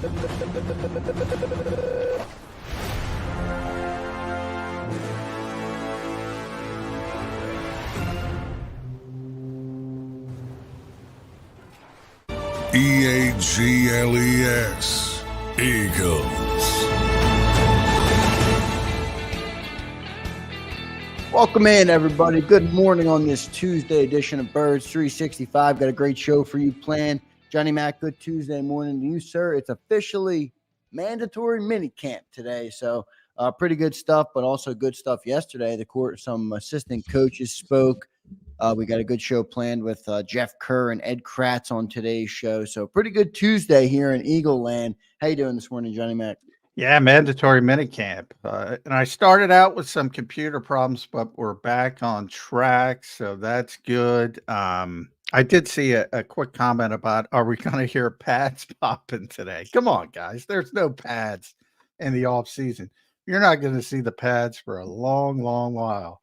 EAGLES, Eagles. Welcome in, everybody. Good morning on this Tuesday edition of Birds 365. Got a great show for you planned. Johnny Mac, good Tuesday morning to you, sir. It's officially mandatory minicamp today, so pretty good stuff, but also good stuff yesterday. Some assistant coaches spoke. We got a good show planned with Jeff Kerr and Ed Kratz on today's show. So pretty good Tuesday here in Eagle Land. How you doing this morning, Johnny Mac? Yeah, mandatory minicamp. And I started out with some computer problems, but we're back on track, so that's good. I did see a quick comment about, are we going to hear pads popping today? Come on, guys. There's no pads in the off season. You're not going to see the pads for a long, long while.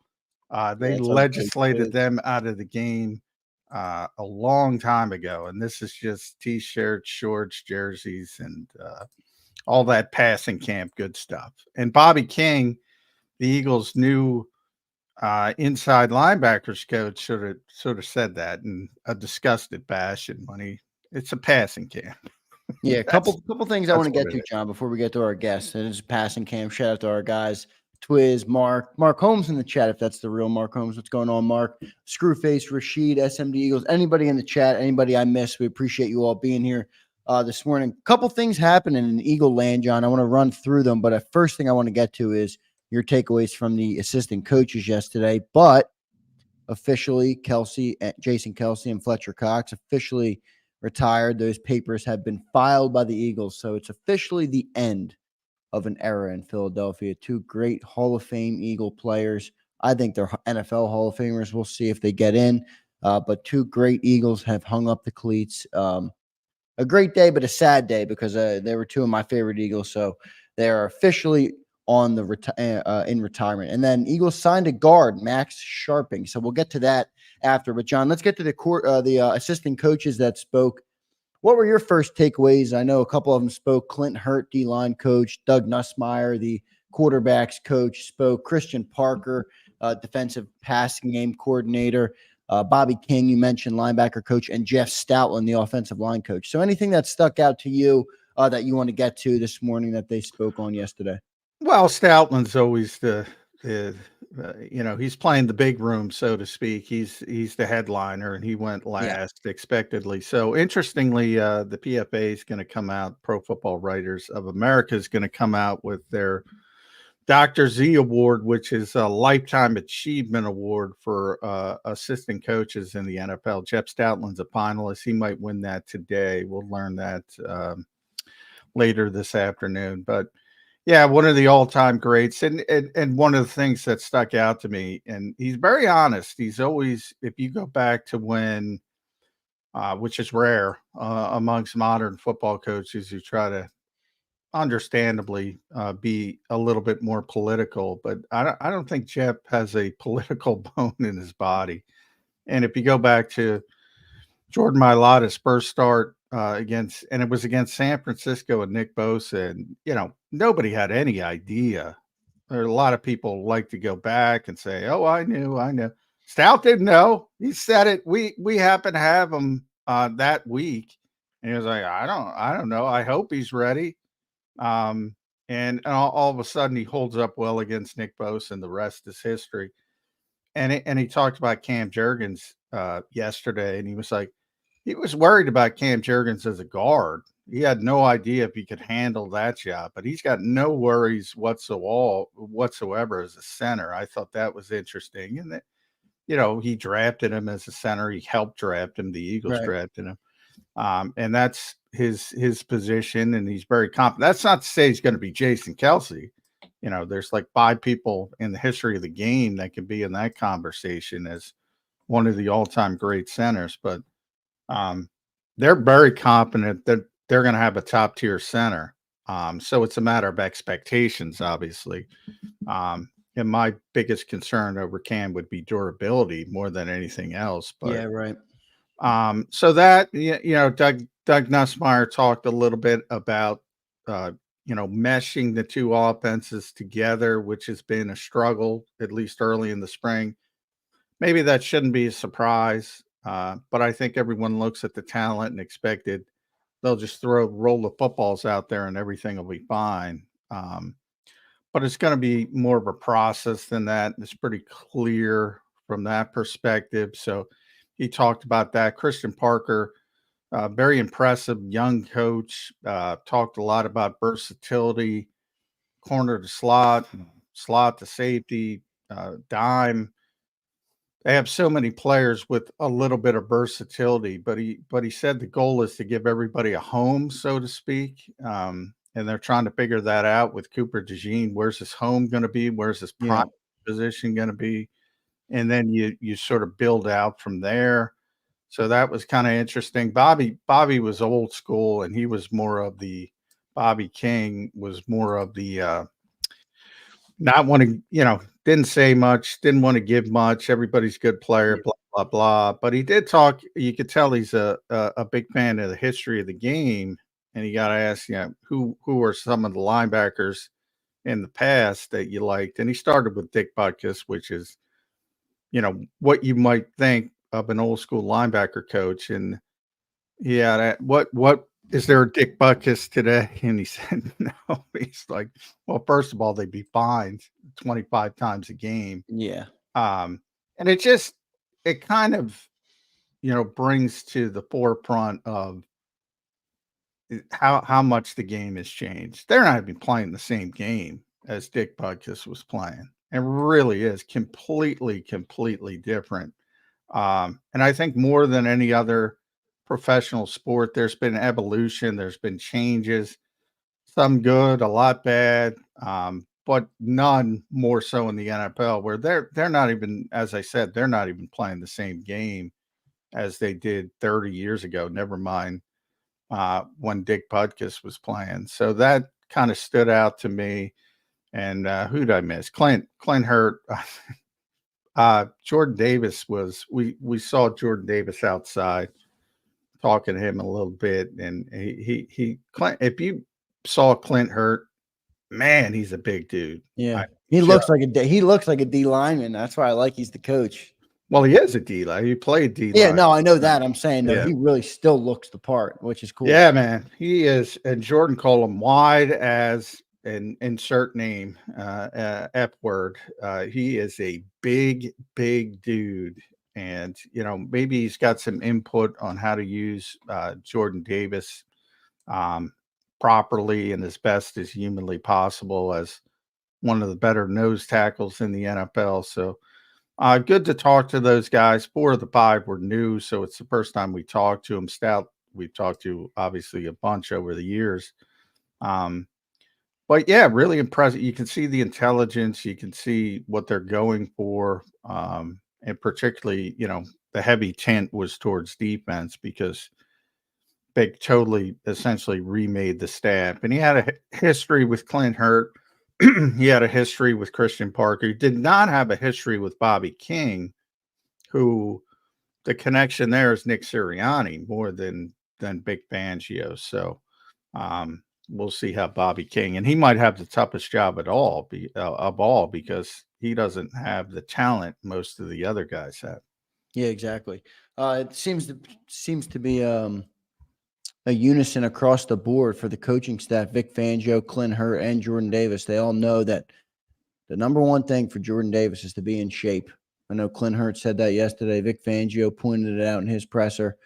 They legislated them out of the game a long time ago, and this is just T-shirts, shorts, jerseys, and all that passing camp good stuff. And Bobby King, the Eagles' new inside linebackers coach, sort of said that in a disgusted fashion when it's a passing camp. Yeah, a couple things I want to get to, John, before we get to our guests. And it's a passing camp. Shout out to our guys, Twiz, Mark Holmes in the chat, if that's the real Mark Holmes. What's going on, Mark? Screwface, Rashid, SMD Eagles, anybody in the chat, anybody I missed, we appreciate you all being here this morning. Couple things happening in Eagle Land, John. I want to run through them, but the first thing I want to get to is your takeaways from the assistant coaches yesterday. But officially, Jason Kelsey and Fletcher Cox officially retired. Those papers have been filed by the Eagles, so it's officially the end of an era in Philadelphia. Two great Hall of Fame Eagle players. I think they're NFL Hall of Famers. We'll see if they get in. But two great Eagles have hung up the cleats. A great day, but a sad day because they were two of my favorite Eagles. So they are officially on the in retirement. And then Eagles signed a guard, Max Sharping. So we'll get to that after. But John, let's get to the assistant coaches that spoke. What were your first takeaways? I know a couple of them spoke. Clint Hurt, D-line coach. Doug Nussmeier, the quarterbacks coach, spoke. Christian Parker, defensive passing game coordinator. Bobby King, you mentioned, linebacker coach, and Jeff Stoutland, the offensive line coach. So anything that stuck out to you that you want to get to this morning that they spoke on yesterday? Well, Stoutland's always he's playing the big room, so to speak. He's the headliner, and he went last expectedly. So interestingly, the PFA is going to come out, Pro Football Writers of America is going to come out with their Dr. Z Award, which is a lifetime achievement award for assistant coaches in the NFL. Jeff Stoutland's a finalist. He might win that today. We'll learn that later this afternoon. But yeah, one of the all-time greats. And one of the things that stuck out to me, and he's very honest. He's always, if you go back to when, which is rare amongst modern football coaches who try to understandably be a little bit more political, but I don't think Jeff has a political bone in his body. And if you go back to Jordan Mailata's first start against San Francisco and Nick Bosa, and nobody had any idea. There are a lot of people like to go back and say, "Oh, I knew." Stout didn't know. He said it. We happened to have him that week, and he was like, "I don't know. I hope he's ready." And all of a sudden he holds up well against Nick Bosa, and the rest is history. And he talked about Cam Jurgens yesterday, and he was like, he was worried about Cam Jurgens as a guard. He had no idea if he could handle that job, but he's got no worries whatsoever as a center. I thought that was interesting. And that, he drafted him as a center. He helped draft him. The Eagles drafted him. And that's his position, and he's very confident. That's not to say he's going to be Jason Kelsey. There's like 5 people in the history of the game that can be in that conversation as one of the all-time great centers, but they're very confident that they're going to have a top-tier center. So it's a matter of expectations, obviously. And my biggest concern over Cam would be durability more than anything else. But yeah, right. So that, Doug Nussmeier talked a little bit about meshing the two offenses together, which has been a struggle, at least early in the spring. Maybe that shouldn't be a surprise, but I think everyone looks at the talent and expected they'll just roll the footballs out there and everything will be fine. But it's going to be more of a process than that. It's pretty clear from that perspective. So he talked about that. Christian Parker, very impressive young coach, talked a lot about versatility, corner to slot, slot to safety, dime. They have so many players with a little bit of versatility, but he said the goal is to give everybody a home, so to speak. And they're trying to figure that out with Cooper DeJean. Where's his home going to be? Where's his prime position going to be? And then you sort of build out from there. So that was kind of interesting. Bobby was old school, and he was more of the Bobby King was more of the not wanting, didn't say much, didn't want to give much. Everybody's a good player, blah, blah, blah. But he did talk. You could tell he's a big fan of the history of the game. And you got to ask, who are some of the linebackers in the past that you liked? And he started with Dick Butkus, which is, what you might think of an old school linebacker coach. And what is there a Dick Butkus today? And he said, no. He's like, well, first of all, they'd be fined 25 times a game. Yeah. And it kind of, brings to the forefront of how much the game has changed. They're not even playing the same game as Dick Butkus was playing. It really is completely, completely different. And I think more than any other professional sport, there's been evolution, there's been changes, some good, a lot bad, but none more so in the NFL, where they're not even, as I said, they're not even playing the same game as they did 30 years ago, never mind when Dick Butkus was playing. So that kind of stood out to me. And who'd I miss? Clint Hurt. Jordan Davis we saw Jordan Davis outside talking to him a little bit, and Clint, if you saw Clint Hurt, man, he's a big dude. Yeah, he looks like a D lineman. That's why I like he's the coach. Well, he is a D line. He played D line. Yeah, no, I know that. I'm saying though, he really still looks the part, which is cool. Yeah, man, he is. And Jordan called him wide as an insert name, F word. He is a big, big dude. And, maybe he's got some input on how to use Jordan Davis properly and as best as humanly possible as one of the better nose tackles in the NFL. So good to talk to those guys. 4 of the 5 were new, so it's the first time we talked to them. Stout, we've talked to obviously a bunch over the years. But yeah, really impressive. You can see the intelligence. You can see what they're going for. And particularly, the heavy tint was towards defense because Big totally essentially remade the staff. And he had a history with Clint Hurt. He had a history with Christian Parker. He did not have a history with Bobby King, who the connection there is Nick Sirianni more than Big Fangio. So we'll see how Bobby King, and he might have the toughest job of all because he doesn't have the talent most of the other guys have. Yeah, exactly. It seems to be a unison across the board for the coaching staff. Vic Fangio, Clint Hurt, and Jordan Davis. They all know that the number one thing for Jordan Davis is to be in shape. I know Clint Hurt said that yesterday. Vic Fangio pointed it out in his presser,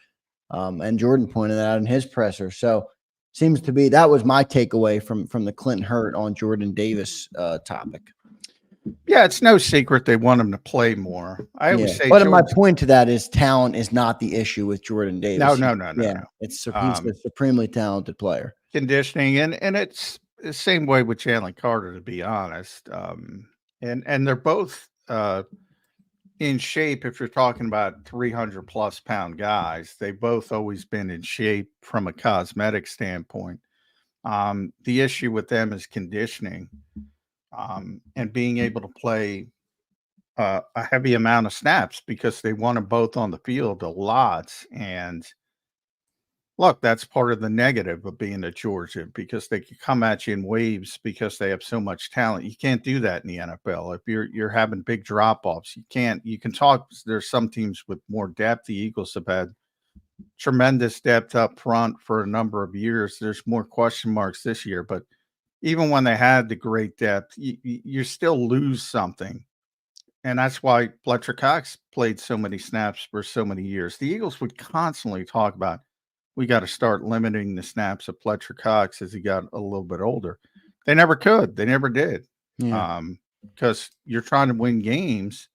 and Jordan pointed it out in his presser. So seems to be that was my takeaway from the Clint Hurt on Jordan Davis topic. Yeah, it's no secret they want him to play more. I always say, but my point to that is talent is not the issue with Jordan Davis. No. It's he's a supremely talented player. Conditioning, and it's the same way with Jalen Carter, to be honest. And they're both in shape. If you're talking about 300 plus pound guys, they've both always been in shape from a cosmetic standpoint. The issue with them is conditioning. And being able to play a heavy amount of snaps because they want them both on the field a lot. And Look, that's part of the negative of being at Georgia because they can come at you in waves because they have so much talent. You can't do that in the NFL. If you're having big drop offs, you can't. You can talk. There's some teams with more depth. The Eagles have had tremendous depth up front for a number of years. There's more question marks this year, but even when they had the great depth, you still lose something. And that's why Fletcher Cox played so many snaps for so many years. The Eagles would constantly talk about, we got to start limiting the snaps of Fletcher Cox as he got a little bit older. They never could. They never did. Yeah. Because you're trying to win games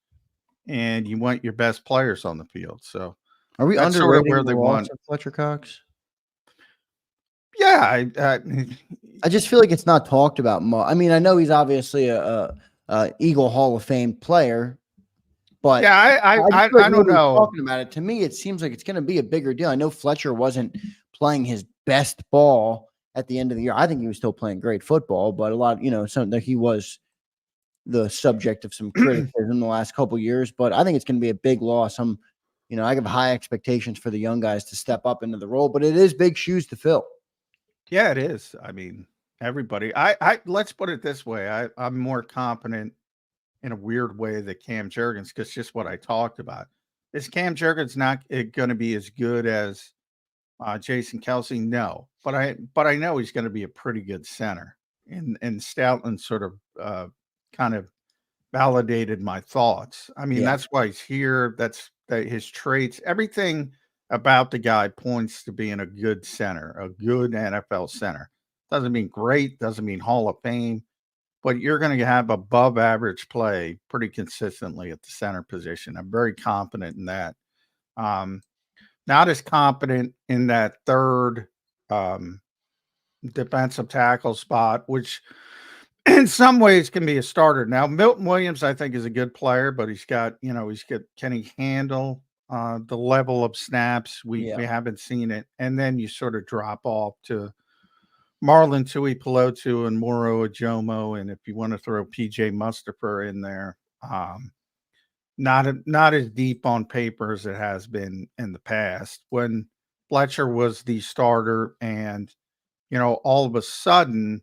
and you want your best players on the field. So Are we that's sort of underrating where the they loss want. of Fletcher Cox? Yeah. I just feel like it's not talked about much. I mean, I know he's obviously a Eagle Hall of Fame player, but yeah, I just I feel like don't nobody's know. talking about it. To me, it seems like it's going to be a bigger deal. I know Fletcher wasn't playing his best ball at the end of the year. I think he was still playing great football, but a lot, something that he was the subject of some criticism the last couple of years. But I think it's going to be a big loss. I have high expectations for the young guys to step up into the role, but it is big shoes to fill. Yeah, it is. I mean, everybody. I let's put it this way. I'm more confident in a weird way that Cam Jurgens, because just what I talked about. Is Cam Jurgens not going to be as good as Jason Kelsey? No, but I know he's going to be a pretty good center. And Stoutland sort of kind of validated my thoughts. I mean, Yeah. that's why he's here. That's his traits. Everything about the guy points to being a good center, a good NFL center. Doesn't mean great, doesn't mean Hall of Fame, but you're going to have above average play pretty consistently at the center position. I'm very confident in that. Not as confident in that third um, defensive tackle spot, which in some ways can be a starter. Now, Milton Williams, I think, is a good player, but can he handle the level of snaps? We haven't seen it. And then you sort of drop off to Marlon Tui Pelotu and Moro Ajomo. And if you want to throw PJ Mustapher in there, not as deep on paper as it has been in the past. When Fletcher was the starter and, all of a sudden,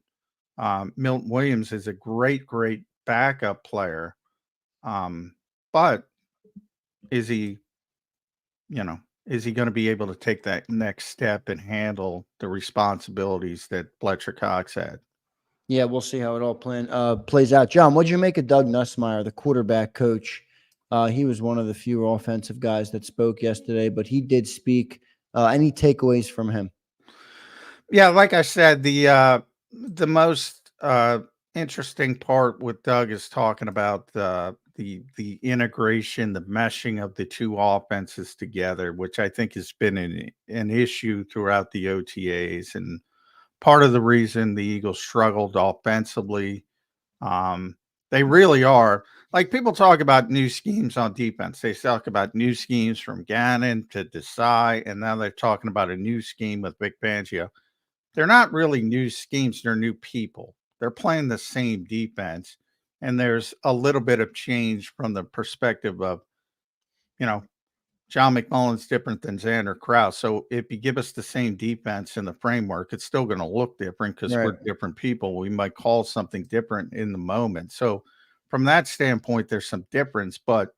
Milton Williams is a great backup player. But is he, is he going to be able to take that next step and handle the responsibilities that Fletcher Cox had? Yeah, we'll see how it all plays out. John, what'd you make of Doug Nussmeier, the quarterback coach? He was one of the few offensive guys that spoke yesterday, but he did speak. Any takeaways from him? Yeah, like I said, the most interesting part with Doug is talking about the integration, the meshing of the two offenses together, which I think has been an issue throughout the OTAs, and part of the reason the Eagles struggled offensively. They really are. Like, people talk about new schemes on defense. They talk about new schemes from Gannon to Desai, and now they're talking about a new scheme with Vic Fangio. They're not really new schemes. They're new people. They're playing the same defense. And there's a little bit of change from the perspective of, John McMullen's different than Zander Krause. So if you give us the same defense in the framework, it's still going to look different because we're different people. We might call something different in the moment. So from that standpoint, there's some difference, but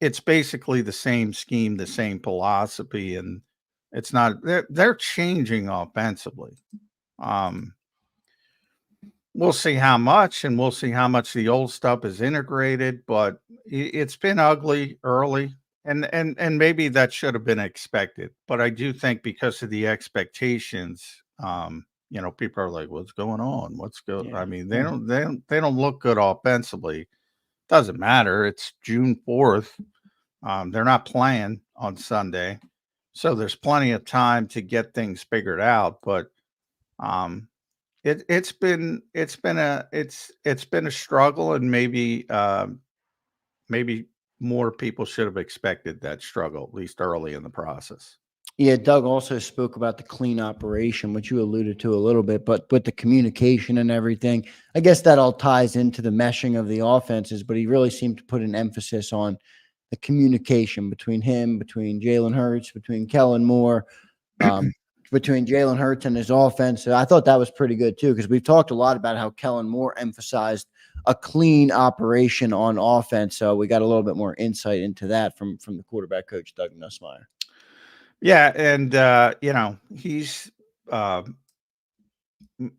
it's basically the same scheme, the same philosophy, and it's not. They're changing offensively. We'll see how much, and we'll see how much the old stuff is integrated. But it's been ugly early. And maybe that should have been expected, but I do think because of the expectations, people are like, "What's going on? What's going?" Yeah. I mean, they don't look good offensively. Doesn't matter. It's June 4th. They're not playing on Sunday, so there's plenty of time to get things figured out. But it's been a struggle, and maybe more people should have expected that struggle, at least early in the process. Yeah, Doug also spoke about the clean operation, which you alluded to a little bit, but with the communication and everything, I guess that all ties into the meshing of the offenses, but he really seemed to put an emphasis on the communication between him, between Jalen Hurts, between Kellen Moore. between Jalen Hurts and his offense. So I thought that was pretty good too, because we've talked a lot about how Kellen Moore emphasized a clean operation on offense. So we got a little bit more insight into that from the quarterback coach, Doug Nussmeier. Yeah, and he's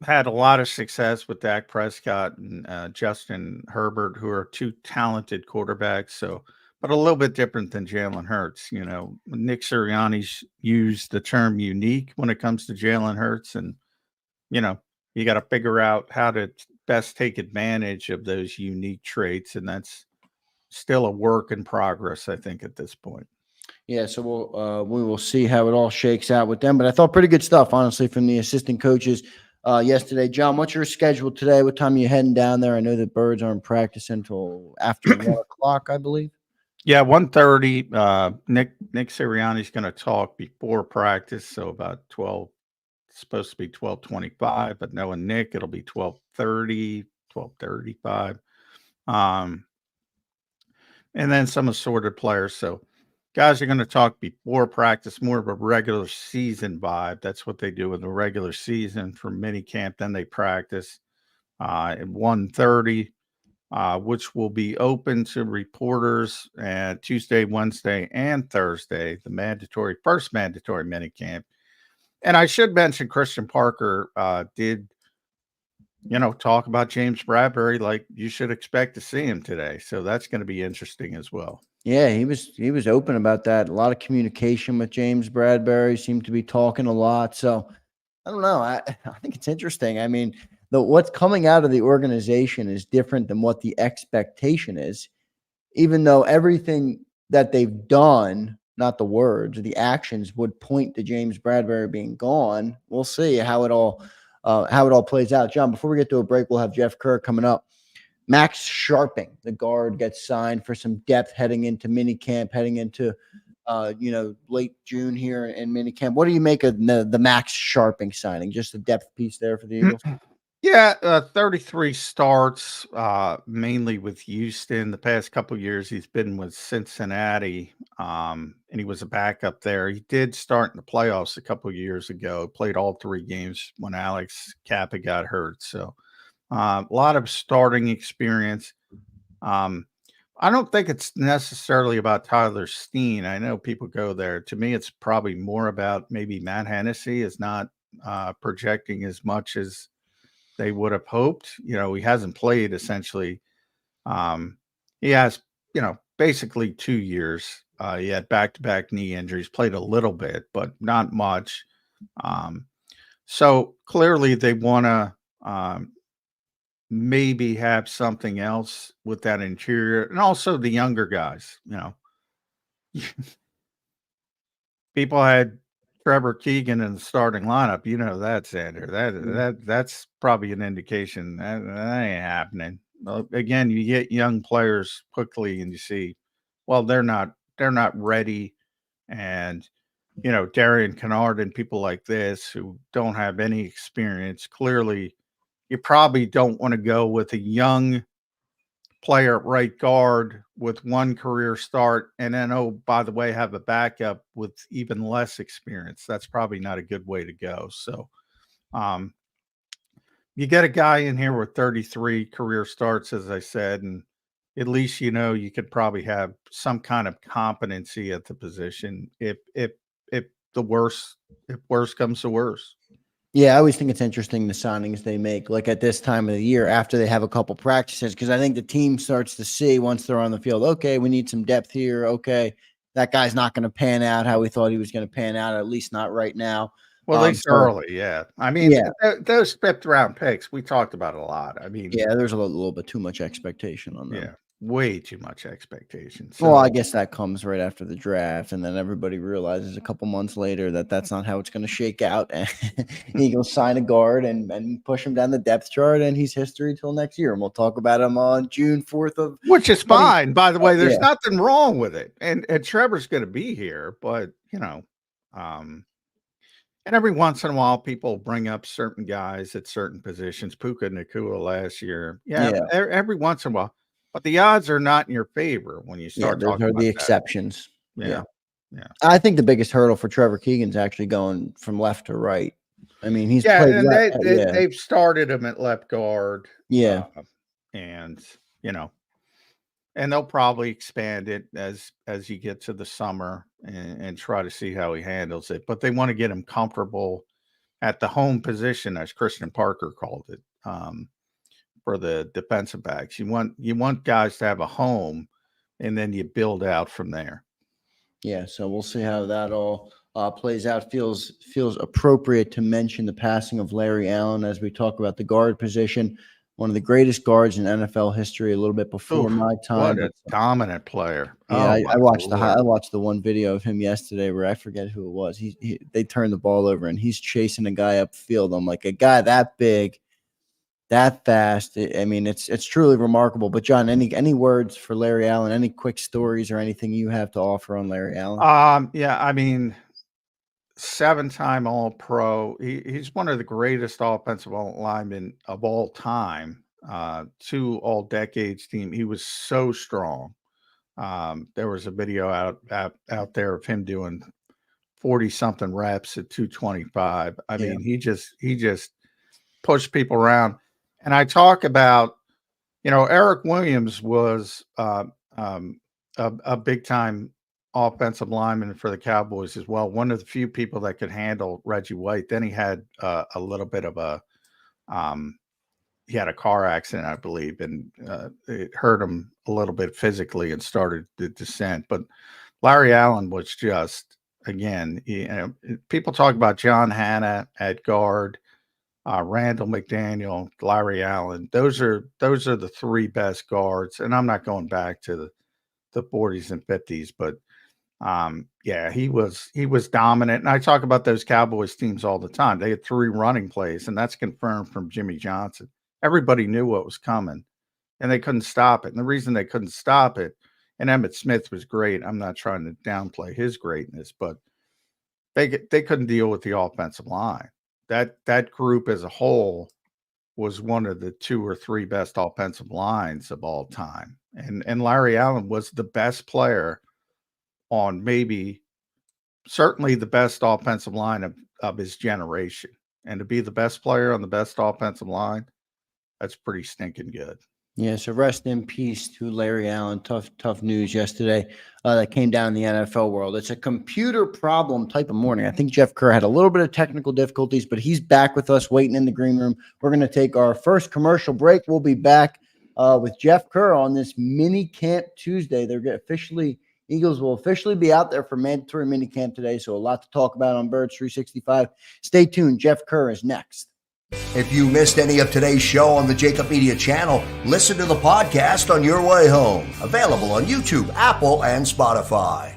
had a lot of success with Dak Prescott and Justin Herbert, who are two talented quarterbacks. So, but a little bit different than Jalen Hurts. Nick Sirianni's used the term unique when it comes to Jalen Hurts, and you got to figure out how to best take advantage of those unique traits, and that's still a work in progress, I think, at this point. Yeah, so we will see how it all shakes out with them. But I thought pretty good stuff, honestly, from the assistant coaches yesterday. John, what's your schedule today? What time are you heading down there? I know the Birds aren't practicing until after 1 o'clock, I believe. Yeah, 1:30. Nick Sirianni's going to talk before practice, so about 12. It's supposed to be 12:25, but knowing Nick, it'll be 12:30, 12:35. And then some assorted players. So guys are going to talk before practice, more of a regular season vibe. That's what they do in the regular season for minicamp. Then they practice at 1:30, which will be open to reporters at Tuesday, Wednesday, and Thursday, the first mandatory minicamp. And I should mention Christian Parker did, talk about James Bradberry like you should expect to see him today. So that's going to be interesting as well. Yeah, he was open about that. A lot of communication with James Bradberry, seemed to be talking a lot. So I don't know. I think it's interesting. I mean, what's coming out of the organization is different than what the expectation is, even though everything that they've done, not the words, the actions would point to James Bradberry being gone. We'll see how it all plays out. John, before we get to a break, we'll have Jeff Kerr coming up. Max Sharping, the guard, gets signed for some depth heading into minicamp, heading into late June here in minicamp. What do you make of the Max Sharping signing? Just a depth piece there for the Eagles? Yeah, 33 starts, mainly with Houston. The past couple of years, he's been with Cincinnati, and he was a backup there. He did start in the playoffs a couple of years ago, played all 3 games when Alex Kappa got hurt. So a lot of starting experience. I don't think it's necessarily about Tyler Steen. I know people go there. To me, it's probably more about maybe Matt Hennessy is not projecting as much as they would have hoped. He hasn't played essentially. He has, basically 2 years. He had back-to-back knee injuries, played a little bit, but not much. So clearly they want to maybe have something else with that interior, and also the younger guys. People had Trevor Keegan in the starting lineup. That, Zander. That's probably an indication that ain't happening. Well, again, you get young players quickly, and you see, well, they're not ready, and Darian Kennard and people like this who don't have any experience. Clearly, you probably don't want to go with a young player at right guard with 1 career start and then, oh, by the way, have a backup with even less experience. That's probably not a good way to go. So you get a guy in here with 33 career starts, as I said, and at least you could probably have some kind of competency at the position if worse comes to worse. Yeah, I always think it's interesting the signings they make, like at this time of the year after they have a couple practices, because I think the team starts to see once they're on the field, okay, we need some depth here. Okay, that guy's not going to pan out how we thought he was going to pan out, at least not right now. Well, at least early, yeah. I mean, those 5th-round picks, we talked about a lot. I mean, yeah, there's a little bit too much expectation on them. Yeah, way too much expation. So, well, I guess that comes right after the draft, and then everybody realizes a couple months later that that's not how it's going to shake out. And Eagles sign a guard and push him down the depth chart, and he's history till next year. And we'll talk about him on June 4th which is fine, by the way. There's nothing wrong with it, and Trevor's going to be here, but and every once in a while, people bring up certain guys at certain positions. Puka Nacua last year, every once in a while. But the odds are not in your favor when you start talking about the exceptions. Yeah. Yeah. I think the biggest hurdle for Trevor Keegan's actually going from left to right. I mean, he's Yeah, played and left, they've started him at left guard. Yeah. And and they'll probably expand it as you get to the summer and try to see how he handles it. But they want to get him comfortable at the home position, as Christian Parker called it, for the defensive backs. You want guys to have a home, and then you build out from there. Yeah, so we'll see how that all plays out. Feels appropriate to mention the passing of Larry Allen as we talk about the guard position. One of the greatest guards in NFL history, a little bit before my time. What a dominant player! Yeah, Oh, I watched the one video of him yesterday where I forget who it was. They turned the ball over and he's chasing a guy upfield. I'm like, a guy that big, that fast. I mean, it's truly remarkable. But John, any words for Larry Allen? Any quick stories or anything you have to offer on Larry Allen? Yeah, I mean, 7-time All-Pro. He's one of the greatest offensive linemen of all time. 2 All-Decades team. He was so strong. There was a video out there of him doing 40-something reps at 225. I mean, he just pushed people around. And I talk about, Eric Williams was a big-time offensive lineman for the Cowboys as well. One of the few people that could handle Reggie White. Then he had a little bit of he had a car accident, I believe, and it hurt him a little bit physically and started the descent. But Larry Allen was just, again, people talk about John Hanna at guard, Randall McDaniel, Larry Allen. Those are the 3 best guards. And I'm not going back to the 40s and 50s, but he was dominant. And I talk about those Cowboys teams all the time. They had 3 running plays, and that's confirmed from Jimmy Johnson. Everybody knew what was coming, and they couldn't stop it. And the reason they couldn't stop it, and Emmitt Smith was great. I'm not trying to downplay his greatness, but they couldn't deal with the offensive line. That group as a whole was one of the 2 or 3 best offensive lines of all time. And Larry Allen was the best player on certainly the best offensive line of his generation. And to be the best player on the best offensive line, that's pretty stinking good. Yeah, so rest in peace to Larry Allen. Tough news yesterday that came down in the NFL world. It's a computer problem type of morning. I think Jeff Kerr had a little bit of technical difficulties, but he's back with us waiting in the green room. We're going to take our first commercial break. We'll be back with Jeff Kerr on this mini camp Tuesday. Eagles will officially be out there for mandatory mini camp today, so a lot to talk about on Birds 365. Stay tuned. Jeff Kerr is next. If you missed any of today's show on the JAKIB Media channel, listen to the podcast on your way home. Available on YouTube, Apple, and Spotify.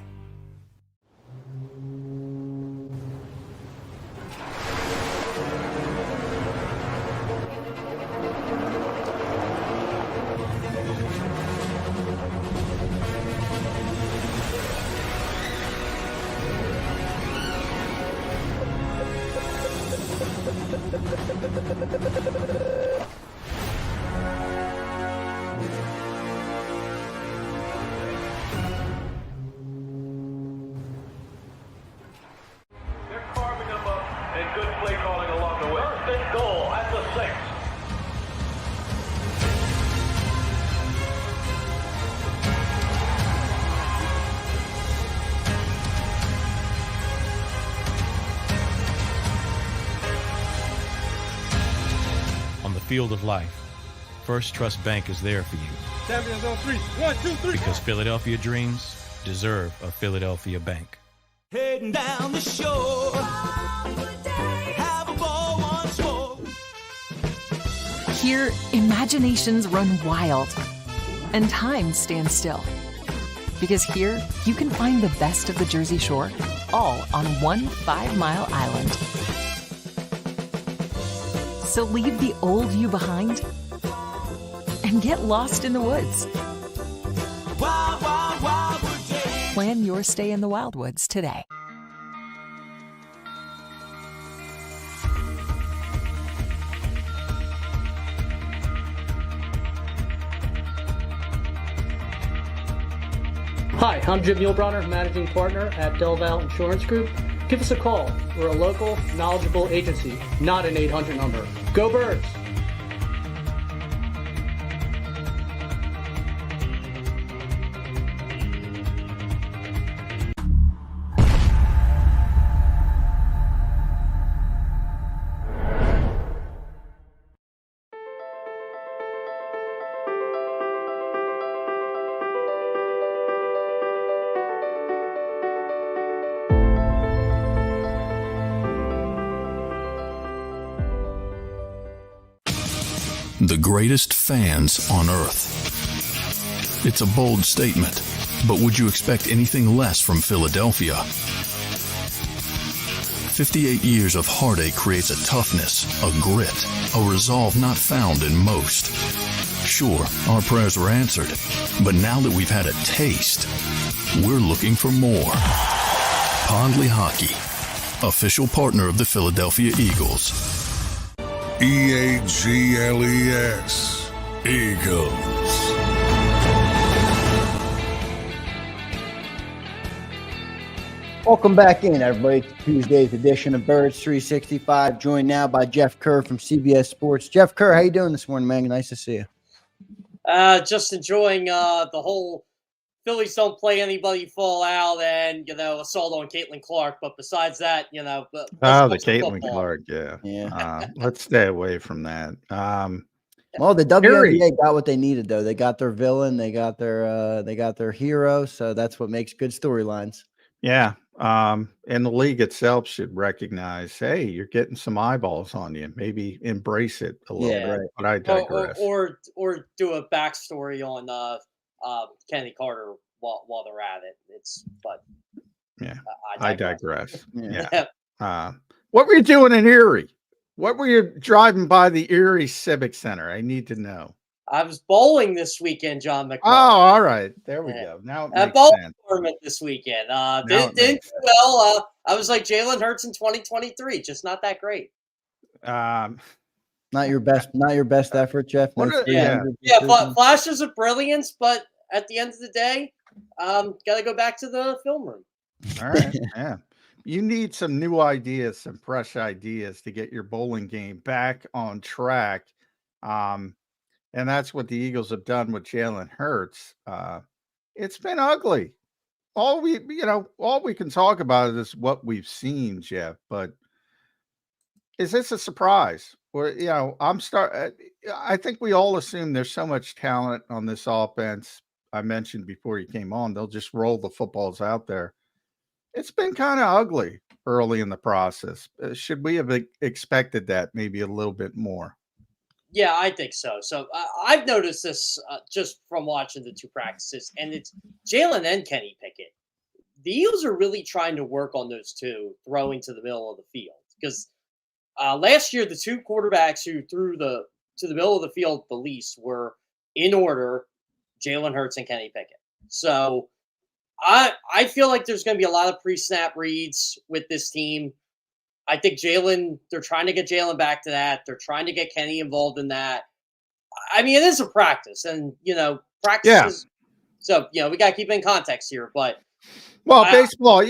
Field of life, First Trust Bank is there for you. Champions on 3. 1, 2, 3. Because Philadelphia dreams deserve a Philadelphia bank. Heading down the shore. Have a ball once more. Here, imaginations run wild and time stands still. Because here, you can find the best of the Jersey Shore, all on one 5-mile island. So leave the old you behind and get lost in the woods. Wild, wild, wildwood day. Plan your stay in the Wildwoods today. Hi, I'm Jim Muehlbronner, Managing Partner at Delval Insurance Group. Give us a call. We're a local, knowledgeable agency, not an 800 number. Go Birds! The greatest fans on earth. It's a bold statement, but would you expect anything less from Philadelphia? 58 years of heartache creates a toughness, a grit, a resolve not found in most. Sure, our prayers were answered, but now that we've had a taste, we're looking for more. Pondley Hockey, official partner of the Philadelphia Eagles. EAGLES, Eagles. Welcome back in, everybody, to Tuesday's edition of Birds 365. Joined now by Jeff Kerr from CBS Sports. Jeff Kerr, how you doing this morning, man? Nice to see you. Just enjoying the whole Phillies don't play anybody fall out and, assault on Caitlin Clark. But besides that, the Caitlin Clark, yeah. Let's stay away from that. Well, the WNBA got what they needed, though. They got their villain, they got their hero, so that's what makes good storylines. Yeah. And the league itself should recognize, hey, you're getting some eyeballs on you. Maybe embrace it a little bit. Right. But I digress. Or do a backstory on Kenny Carter while they're at it. I digress. Yeah. What were you doing in Erie? What were you driving by the Erie Civic Center? I need to know. I was bowling this weekend, John McMullen. Oh, all right. There we go. Now it makes bowling sense. tournament this weekend. Didn't do well. I was like Jalen Hurts in 2023, just not that great. Not your best effort, Jeff. Flashes of brilliance, but at the end of the day, got to go back to the film room. All right. Yeah. You need some new ideas, some fresh ideas to get your bowling game back on track. And that's what the Eagles have done with Jalen Hurts. It's been ugly. All we can talk about is what we've seen, Jeff. But is this a surprise? Or I think we all assume there's so much talent on this offense. I mentioned before you came on, they'll just roll the footballs out there. It's been kind of ugly early in the process. Should we have expected that maybe a little bit more? Yeah, I think so. So I've noticed this just from watching the two practices, and it's Jalen and Kenny Pickett. The Eagles are really trying to work on those two throwing to the middle of the field because last year the two quarterbacks who threw to the middle of the field the least were in order Jalen Hurts and Kenny Pickett. So I feel like there's going to be a lot of pre-snap reads with this team. I think they're trying to get Jalen back to that. They're trying to get Kenny involved in that. I mean, it is a practice and, practices. Yeah. So, we got to keep in context here, but. Well, baseball,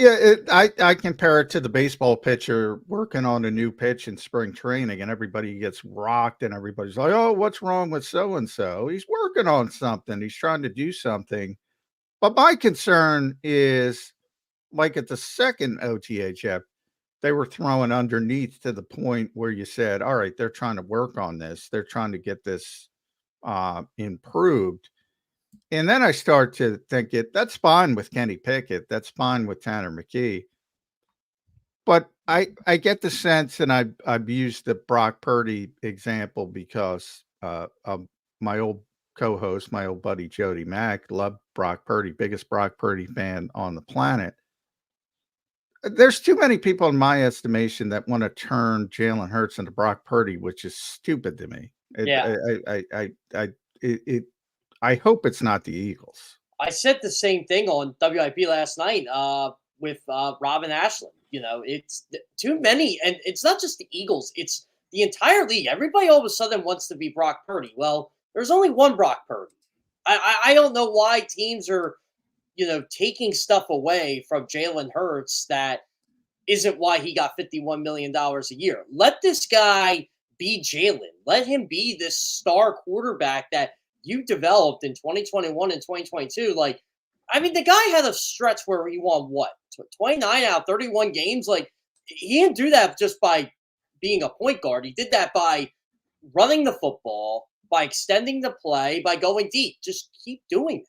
I compare it to the baseball pitcher working on a new pitch in spring training and everybody gets rocked and everybody's like, oh, what's wrong with so-and-so? He's working on something. He's trying to do something. But my concern is like at the second OTHF, they were throwing underneath to the point where you said, all right, they're trying to work on this. They're trying to get this improved. And then I start to think that's fine with Kenny Pickett. That's fine with Tanner McKee. But I get the sense, and I've used the Brock Purdy example because of my old co-host, my old buddy Jody Mack, loved Brock Purdy, biggest Brock Purdy fan on the planet. There's too many people in my estimation that want to turn Jalen Hurts into Brock Purdy, which is stupid to me. I hope it's not the Eagles. I said the same thing on WIP last night with Robin Ashland. It's too many, and it's not just the Eagles. It's the entire league. Everybody all of a sudden wants to be Brock Purdy. Well, there's only one Brock Purdy. I don't know why teams are taking stuff away from Jalen Hurts that isn't why he got $51 million a year. Let this guy be Jalen. Let him be this star quarterback that you developed in 2021 and 2022. Like, I mean, the guy had a stretch where he won 29 out of 31 games. Like, he didn't do that just by being a point guard. He did that by running the football, by extending the play, by going deep. Just keep doing that.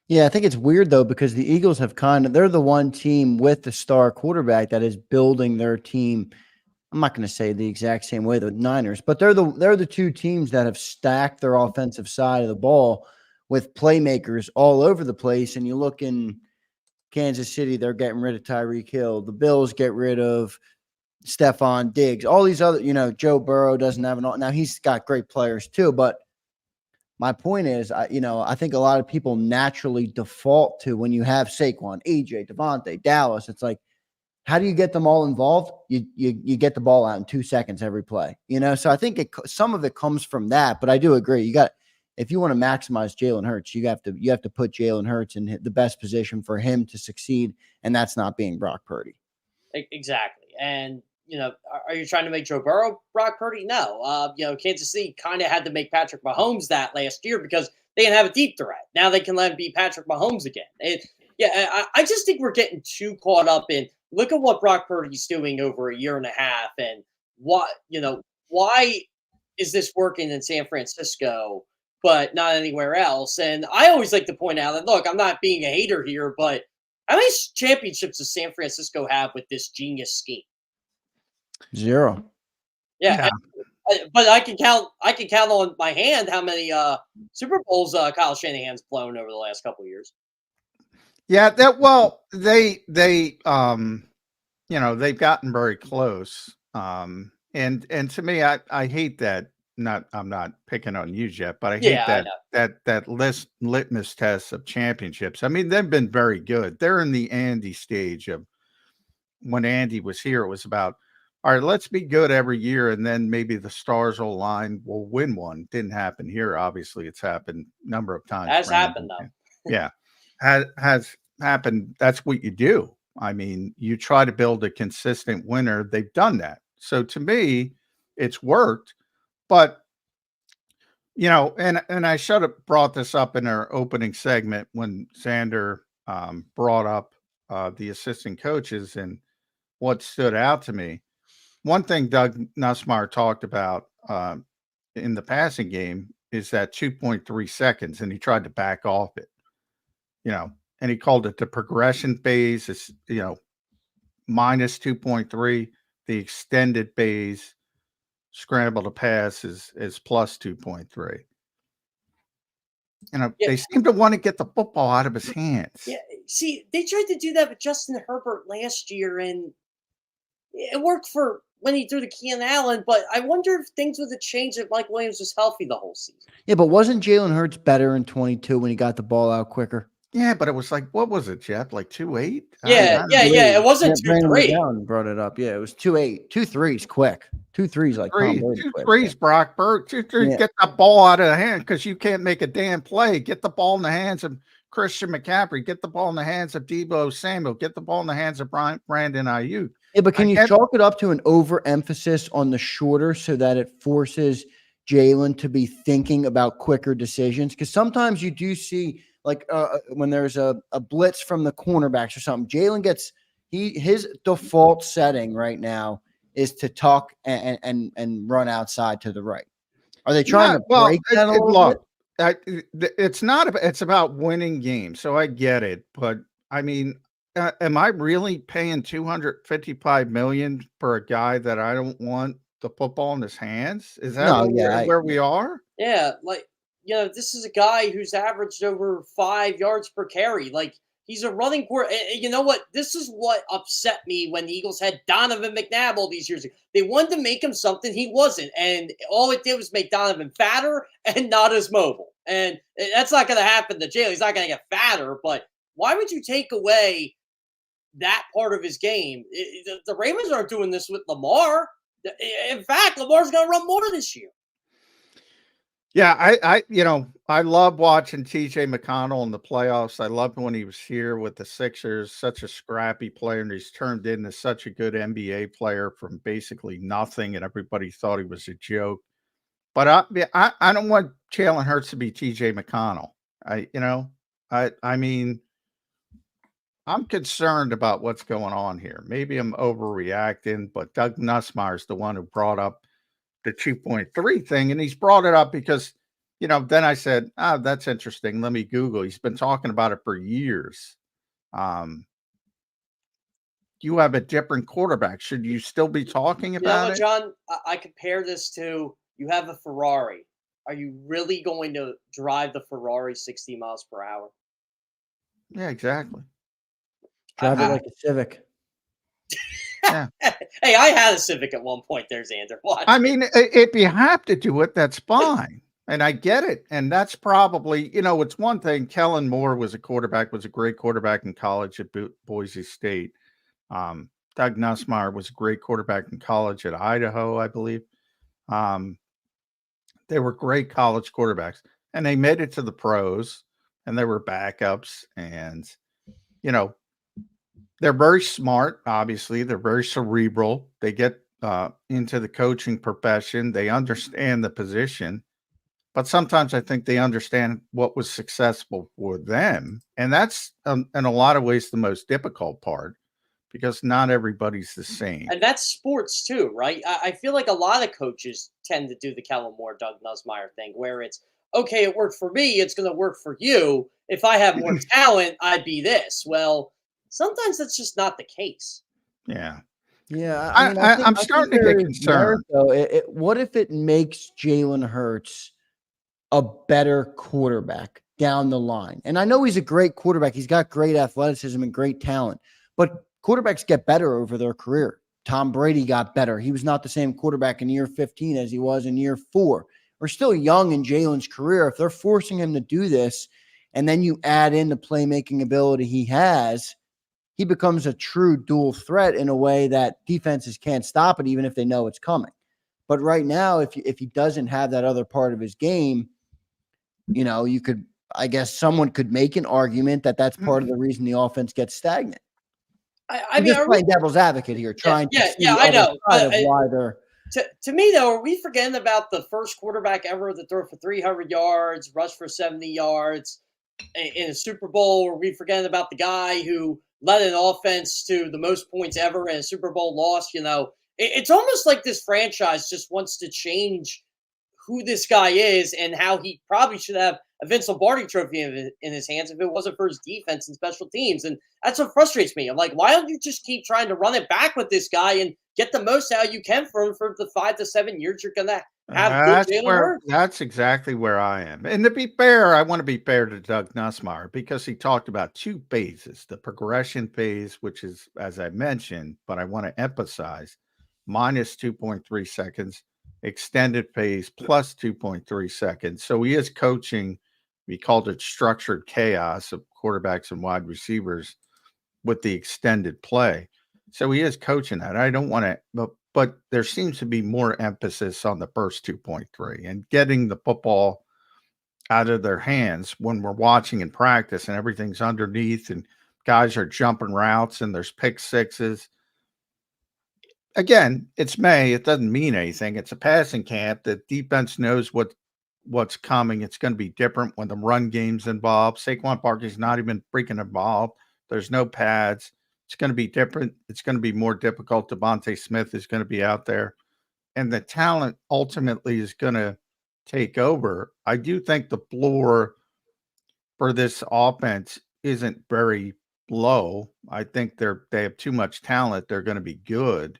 Yeah, I think it's weird though, because the Eagles have they're the one team with the star quarterback that is building their team. I'm not going to say the exact same way the Niners, but they're the two teams that have stacked their offensive side of the ball with playmakers all over the place. And you look in Kansas City, they're getting rid of Tyreek Hill. The Bills get rid of Stephon Diggs. All these other, Joe Burrow doesn't have now he's got great players too, but my point is, I think a lot of people naturally default to when you have Saquon, AJ, Devontae, Dallas. It's like, how do you get them all involved? You get the ball out in 2 seconds every play. So I think some of it comes from that. But I do agree. If you want to maximize Jalen Hurts, you have to put Jalen Hurts in the best position for him to succeed, and that's not being Brock Purdy. Exactly. And are you trying to make Joe Burrow Brock Purdy? No. Kansas City kind of had to make Patrick Mahomes that last year because they didn't have a deep threat. Now they can let him be Patrick Mahomes again. I just think we're getting too caught up in look at what Brock Purdy's doing over a year and a half, and why is this working in San Francisco but not anywhere else? And I always like to point out that look, I'm not being a hater here, but how many championships does San Francisco have with this genius scheme? 0. Yeah. But I can count on my hand how many Super Bowls Kyle Shanahan's blown over the last couple of years. Yeah, they've gotten very close. And to me, I hate that. I'm not picking on you, Jeff, but I hate that litmus test of championships. I mean, they've been very good. They're in the Andy stage of when Andy was here. It was about, all right, let's be good every year, and then maybe the stars will align. We'll win one. Didn't happen here. Obviously, it's happened a number of times. Has happened, though. Yeah, has happened. That's what you do. I mean, you try to build a consistent winner. They've done that. So to me, it's worked. But, and I should have brought this up in our opening segment when Zander brought up the assistant coaches and what stood out to me. One thing Doug Nussmeier talked about in the passing game is that 2.3 seconds, and he tried to back off it, and he called it the progression phase. It's, minus 2.3. The extended phase, scramble to pass, is plus 2.3. They seem to want to get the football out of his hands. Yeah, see, they tried to do that with Justin Herbert last year, and it worked for when he threw to Keenan Allen, but I wonder if things would have changed if Mike Williams was healthy the whole season. Yeah, but wasn't Jalen Hurts better in 22 when he got the ball out quicker? Yeah, but it was like, what was it, Jeff? Like 2.8? Yeah. It wasn't 2.3. Brought it up. Yeah, it was 2.8. 2.3's quick. 2.3's like 2.3's Brock Purdy. 2.3's get the ball out of the hand because you can't make a damn play. Get the ball in the hands of Christian McCaffrey. Get the ball in the hands of Deebo Samuel. Get the ball in the hands of Brandon Ayuk. Yeah, but can you chalk it up to an overemphasis on the shorter so that it forces Jalen to be thinking about quicker decisions? Because sometimes you do see, like when there's a blitz from the cornerbacks or something, Jalen gets his default setting right now is to tuck and run outside to the right. Are they trying to break that a little bit? It's about winning games, so I get it, but I mean, am I really paying $255 million for a guy that I don't want the football in his hands? Is that where we are? Yeah, like, this is a guy who's averaged over 5 yards per carry. Like, he's a running quarterback. And you know what? This is what upset me when the Eagles had Donovan McNabb all these years ago. They wanted to make him something he wasn't, and all it did was make Donovan fatter and not as mobile. And that's not going to happen to Jalen. He's not going to get fatter, but why would you take away that part of his game? The Ravens aren't doing this with Lamar. In fact, Lamar's going to run more this year. Yeah, I love watching TJ McConnell in the playoffs. I loved when he was here with the Sixers, such a scrappy player, and he's turned into such a good NBA player from basically nothing, and everybody thought he was a joke. But I don't want Jalen Hurts to be TJ McConnell. I mean, I'm concerned about what's going on here. Maybe I'm overreacting, but Doug Nussmeier is the one who brought up the 2.3 thing, and he's brought it up because, then I said, that's interesting. Let me Google. He's been talking about it for years. You have a different quarterback. Should you still be talking about it? John, I compare this to you have a Ferrari. Are you really going to drive the Ferrari 60 miles per hour? Yeah, exactly. Drive it like a Civic. Yeah. Hey, I had a Civic at one point there, Zander. What? I mean, if you have to do it, that's fine. And I get it. And that's probably, it's one thing. Kellen Moore was a great quarterback in college at Boise State. Doug Nussmeier was a great quarterback in college at Idaho, I believe. They were great college quarterbacks, and they made it to the pros, and they were backups. And, they're very smart. Obviously, they're very cerebral. They get into the coaching profession. They understand the position. But sometimes I think they understand what was successful for them. And that's, in a lot of ways, the most difficult part, because not everybody's the same. And that's sports too, right? I feel like a lot of coaches tend to do the Kellen Moore, Doug Nussmeier thing, where it's, okay, it worked for me, it's going to work for you. If I have more talent, I'd be this. Well, sometimes that's just not the case. Yeah. Yeah. I'm starting to get concerned. What if it makes Jalen Hurts a better quarterback down the line? And I know he's a great quarterback. He's got great athleticism and great talent, but quarterbacks get better over their career. Tom Brady got better. He was not the same quarterback in year 15 as he was in year 4. We're still young in Jalen's career. If they're forcing him to do this, and then you add in the playmaking ability he has, he becomes a true dual threat in a way that defenses can't stop it, even if they know it's coming. But right now, if he doesn't have that other part of his game, I guess someone could make an argument that that's part of the reason the offense gets stagnant. I'm just playing devil's advocate here, trying to see I know. why they're. To me, though, are we forgetting about the first quarterback ever that threw for 300 yards, rushed for 70 yards in a Super Bowl? Or are we forgetting about the guy who led an offense to the most points ever in a Super Bowl loss? It's almost like this franchise just wants to change who this guy is and how he probably should have a Vince Lombardi trophy in his hands if it wasn't for his defense and special teams. And that's what frustrates me. I'm like, why don't you just keep trying to run it back with this guy and get the most out you can for him for the 5 to 7 years you're going to have? That's exactly where I am. And to be fair, I want to be fair to Doug Nussmeier because he talked about 2 phases, the progression phase, which is, as I mentioned, but I want to emphasize, minus 2.3 seconds, extended phase plus 2.3 seconds. So he is coaching. We called it structured chaos of quarterbacks and wide receivers with the extended play. So he is coaching that. I don't want to, but there seems to be more emphasis on the first 2.3 and getting the football out of their hands when we're watching in practice and everything's underneath and guys are jumping routes and there's pick sixes. Again, it's May. It doesn't mean anything. It's a passing camp. The defense knows what's coming. It's going to be different when the run game's involved. Saquon Barkley's not even freaking involved. There's no pads. It's going to be different. It's going to be more difficult. Devontae Smith is going to be out there. And the talent ultimately is going to take over. I do think the floor for this offense isn't very low. I think they have too much talent. They're going to be good.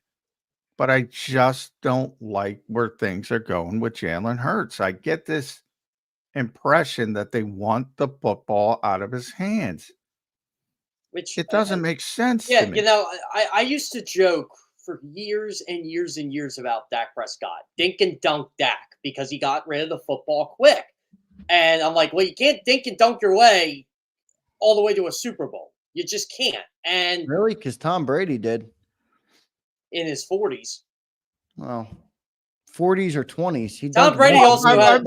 But I just don't like where things are going with Jalen Hurts. I get this impression that they want the football out of his hands. Which it doesn't make sense to me. I used to joke for years and years and years about Dak Prescott. Dink and dunk Dak because he got rid of the football quick. And I'm like, well, you can't dink and dunk your way all the way to a Super Bowl. You just can't. And really? Because Tom Brady did. In his 40s. Well, 40s or 20s. Tom Brady also had.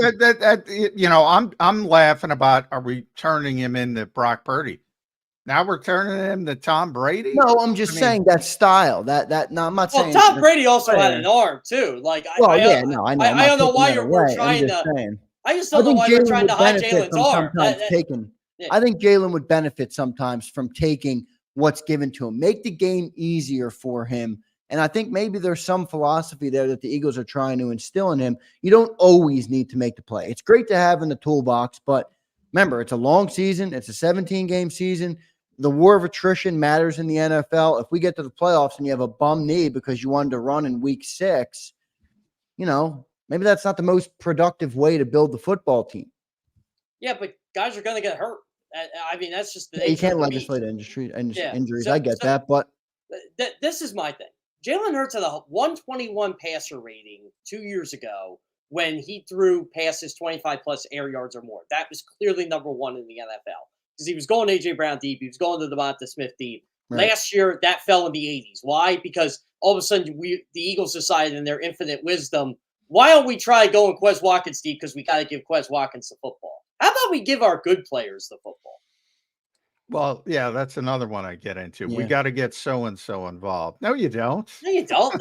I'm laughing about, are we turning him into Brock Purdy? Now we're turning him to Tom Brady? No, I'm just saying that style. No, I'm not Well, saying. Tom Brady also had an arm too. Like, I know. I don't know why we're trying to. Saying. I just don't know why we're trying to hide Jalen's arm. I think Jalen would benefit sometimes from taking what's given to him, make the game easier for him. And I think maybe there's some philosophy there that the Eagles are trying to instill in him. You don't always need to make the play. It's great to have in the toolbox, but remember, it's a long season. It's a 17-game season. The war of attrition matters in the NFL. If we get to the playoffs and you have a bum knee because you wanted to run in week 6, maybe that's not the most productive way to build the football team. Yeah, but guys are going to get hurt. I mean, that's just the nature you can't of the legislate beast. injuries. I get that, but this is my thing. Jalen Hurts had a 121 passer rating 2 years ago when he threw passes 25-plus air yards or more. That was clearly number one in the NFL because he was going A.J. Brown deep. He was going to Devonta Smith deep. Right. Last year, that fell in the 80s. Why? Because all of a sudden, the Eagles decided in their infinite wisdom, why don't we try going Quez Watkins deep because we got to give Quez Watkins the football. How about we give our good players the football? Well, yeah, that's another one I get into. Yeah. We got to get so-and-so involved. No, you don't. No, you don't.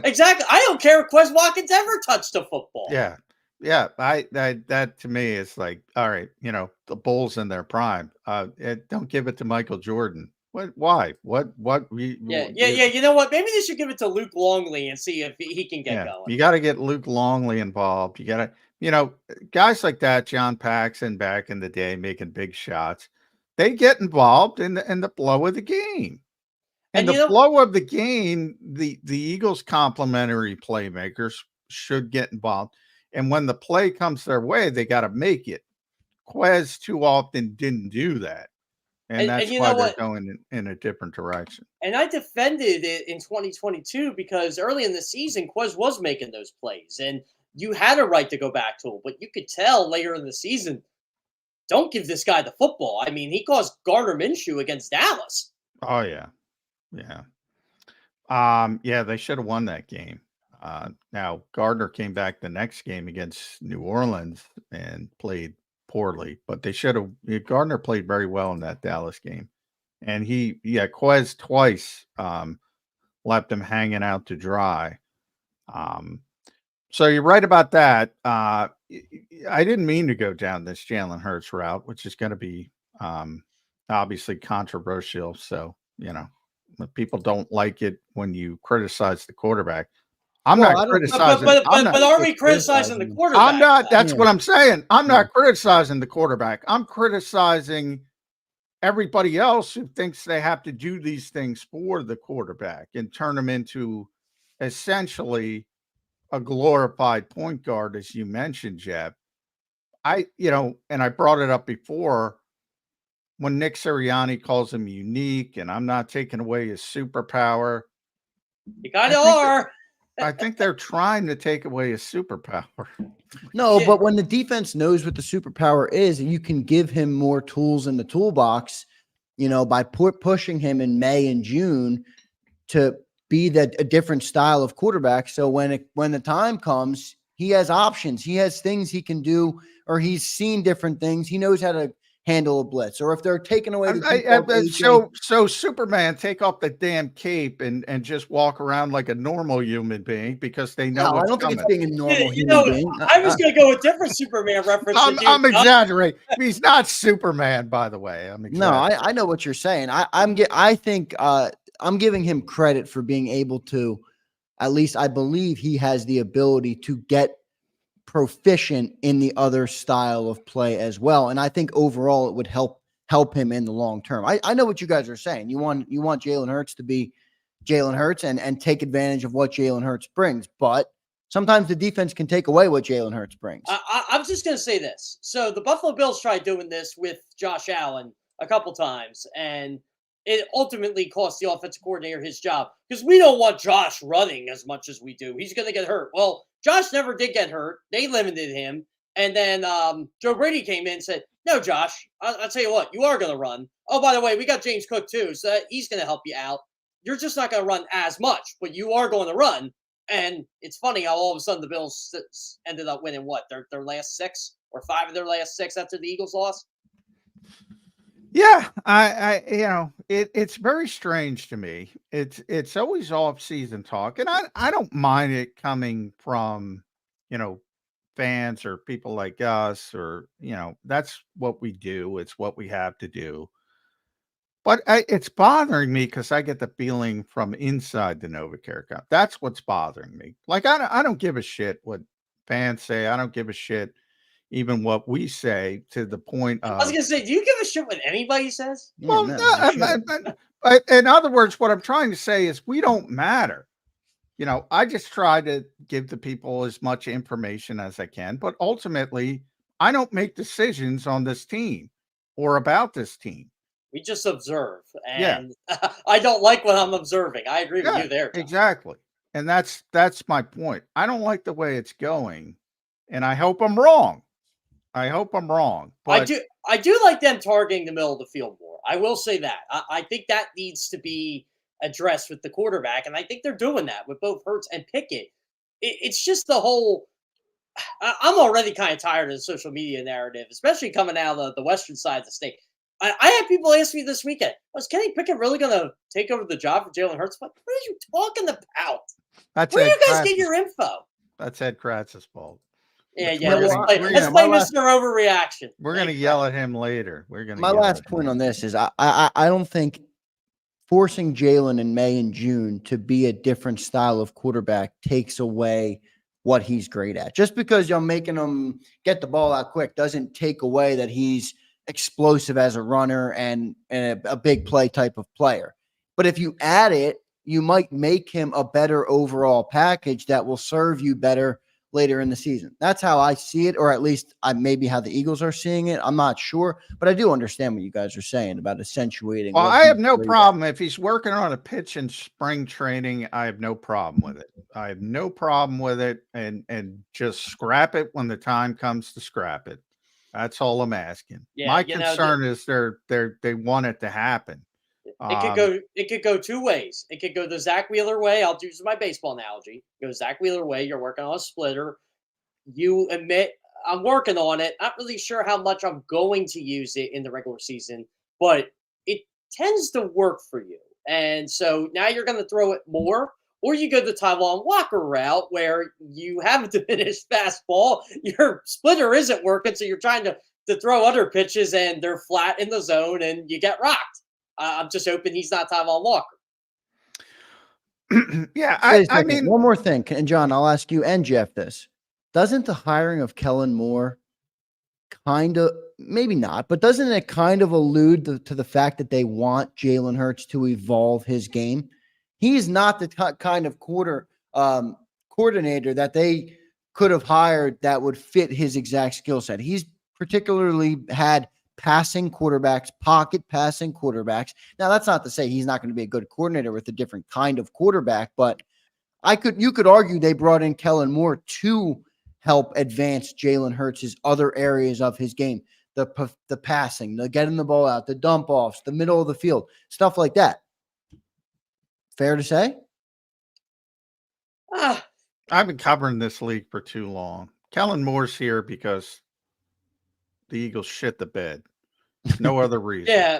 Exactly. I don't care if Quez Watkins ever touched a football. Yeah. Yeah. That to me is like, all right, the Bulls in their prime. Don't give it to Michael Jordan. What? Why? What? Yeah. You know what? Maybe they should give it to Luke Longley and see if he can get going. You got to get Luke Longley involved. You got to, guys like that, John Paxson back in the day making big shots. They get involved in the flow of the game. And the flow of the game, the Eagles' complementary playmakers should get involved. And when the play comes their way, they got to make it. Quez too often didn't do that. And that's why they're going in a different direction. And I defended it in 2022 because early in the season, Quez was making those plays. And you had a right to go back to him. But you could tell later in the season, don't give this guy the football. I mean, he caused Gardner Minshew against Dallas. Oh, yeah. Yeah. They should have won that game. Now, Gardner came back the next game against New Orleans and played poorly, but they should have. Gardner played very well in that Dallas game. And Quez twice left him hanging out to dry. So you're right about that. I didn't mean to go down this Jalen Hurts route, which is going to be obviously controversial. So, people don't like it when you criticize the quarterback. I'm not criticizing. But are we criticizing the quarterback? I'm not. That's what I'm saying. I'm not criticizing the quarterback. I'm criticizing everybody else who thinks they have to do these things for the quarterback and turn them into essentially a glorified point guard, as you mentioned, Jeb. And I brought it up before when Nick Sirianni calls him unique, and I'm not taking away his superpower. You kind of are. I think they're trying to take away his superpower. No, but when the defense knows what the superpower is, and you can give him more tools in the toolbox, by pushing him in May and June to be a different style of quarterback. So when the time comes, he has options. He has things he can do, or he's seen different things. He knows how to handle a blitz, or if they're taking away so Superman take off the damn cape and just walk around like a normal human being because they know what's coming. Think it's being a normal human being. I was going to go with differing Superman reference. I'm exaggerating. He's not Superman, by the way. I know what you're saying. I think I'm giving him credit for being able to, at least I believe he has the ability to get proficient in the other style of play as well. And I think overall it would help him in the long term. I know what you guys are saying. You want Jalen Hurts to be Jalen Hurts and take advantage of what Jalen Hurts brings. But sometimes the defense can take away what Jalen Hurts brings. I'm just going to say this. So the Buffalo Bills tried doing this with Josh Allen a couple times, and it ultimately cost the offensive coordinator his job because we don't want Josh running as much as we do. He's going to get hurt. Well, Josh never did get hurt. They limited him. And then Joe Brady came in and said, no, Josh, I'll tell you what, you are going to run. Oh, by the way, we got James Cook too, so he's going to help you out. You're just not going to run as much, but you are going to run. And it's funny how all of a sudden the Bills ended up winning what their last 6 or 5 of their last 6 after the Eagles lost. Yeah, it's very strange to me. It's always off-season talk, and I don't mind it coming from, fans or people like us, or that's what we do. It's what we have to do. But it's bothering me because I get the feeling from inside the NovaCare Cup. That's what's bothering me. Like I don't give a shit what fans say. I don't give a shit even what we say, to the point I was of. gonna say, do you give a shit what anybody says? Yeah, Well, no, no, you shouldn't. in other words, what I'm trying to say is we don't matter. I just try to give the people as much information as I can, but ultimately, I don't make decisions on this team or about this team. We just observe, Yeah. and I don't like what I'm observing. I agree with Yeah, you there, John. exactly. And that's my point. I don't like the way it's going, and I hope I'm wrong. I hope I'm wrong. But I do like them targeting the middle of the field more. I will say that. I think that needs to be addressed with the quarterback, and I think they're doing that with both Hurts and Pickett. It's just the whole. I'm already kind of tired of the social media narrative, especially coming out of the western side of the state. I had people ask me this weekend, was Kenny Pickett really going to take over the job for Jalen Hurts? What are you talking about? that's Where do Ed you guys get Kratz's- your info? That's Ed Kratz's fault. Yeah, Yeah, let's well, play, we're let's gonna- play my last- Mr. Overreaction. We're going to Thanks, yell Brad. at him later. We're going to. My last point on this is I don't think forcing Jalen in May and June to be a different style of quarterback takes away what he's great at. Just because you're making him get the ball out quick doesn't take away that he's explosive as a runner and a big play type of player. But if you add it, you might make him a better overall package that will serve you better later in the season. That's how I see it, or at least maybe how the Eagles are seeing it. I'm not sure, but I do understand what you guys are saying about accentuating. Well, what I he's have no great at. problem if he's working on a pitch in spring training. I have no problem with it. I have no problem with it, and just scrap it when the time comes to scrap it. That's all I'm asking. Yeah, My concern is they want it to happen. It could go 2 ways. It could go the Zach Wheeler way. I'll use my baseball analogy. Go Zach Wheeler way. You're working on a splitter. You admit I'm working on it. Not really sure how much I'm going to use it in the regular season, but it tends to work for you. And so now you're going to throw it more, or you go the Taiwan Walker route where you have a diminished fastball. Your splitter isn't working, so you're trying to throw other pitches and they're flat in the zone and you get rocked. I'm just hoping he's not Taiwan Walker. Yeah, Wait a I second. mean, One more thing, and John, I'll ask you and Jeff this. Doesn't the hiring of Kellen Moore kind of, maybe not, but doesn't it kind of allude to the fact that they want Jalen Hurts to evolve his game? He's not the kind of coordinator that they could have hired that would fit his exact skill set. He's particularly had passing quarterbacks, pocket passing quarterbacks. Now, that's not to say he's not going to be a good coordinator with a different kind of quarterback, but you could argue they brought in Kellen Moore to help advance Jalen Hurts' other areas of his game, the passing, the getting the ball out, the dump offs, the middle of the field, stuff like that. Fair to say? I've been covering this league for too long. Kellen Moore's here because the Eagles shit the bed. No other reason. Yeah,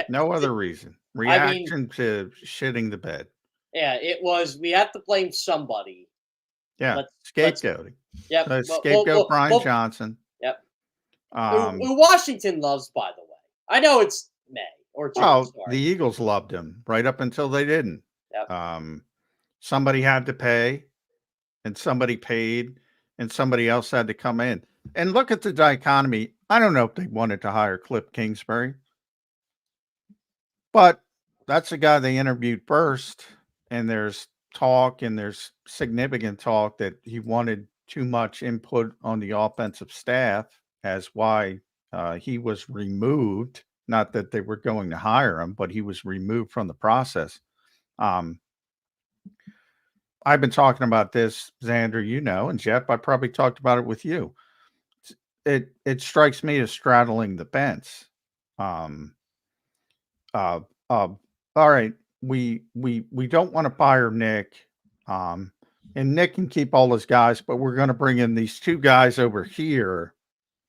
No other reason. Reaction to shitting the bed. Yeah, it was. We have to blame somebody. Yeah, scapegoating. Yep. Scapegoat Brian Johnson. Yep. Who Washington loves, by the way. I know it's May or June. Well, the Eagles loved him right up until they didn't. Yep. Somebody had to pay, and somebody paid, and somebody else had to come in. And look at the dichotomy. I don't know if they wanted to hire Cliff Kingsbury, but that's the guy they interviewed first. And there's talk, and there's significant talk that he wanted too much input on the offensive staff, as why he was removed. Not that they were going to hire him, but he was removed from the process. I've been talking about this, Zander, and Jeff, I probably talked about it with you. It strikes me as straddling the fence. All right, we don't want to fire Nick. And Nick can keep all his guys, but we're going to bring in these 2 guys over here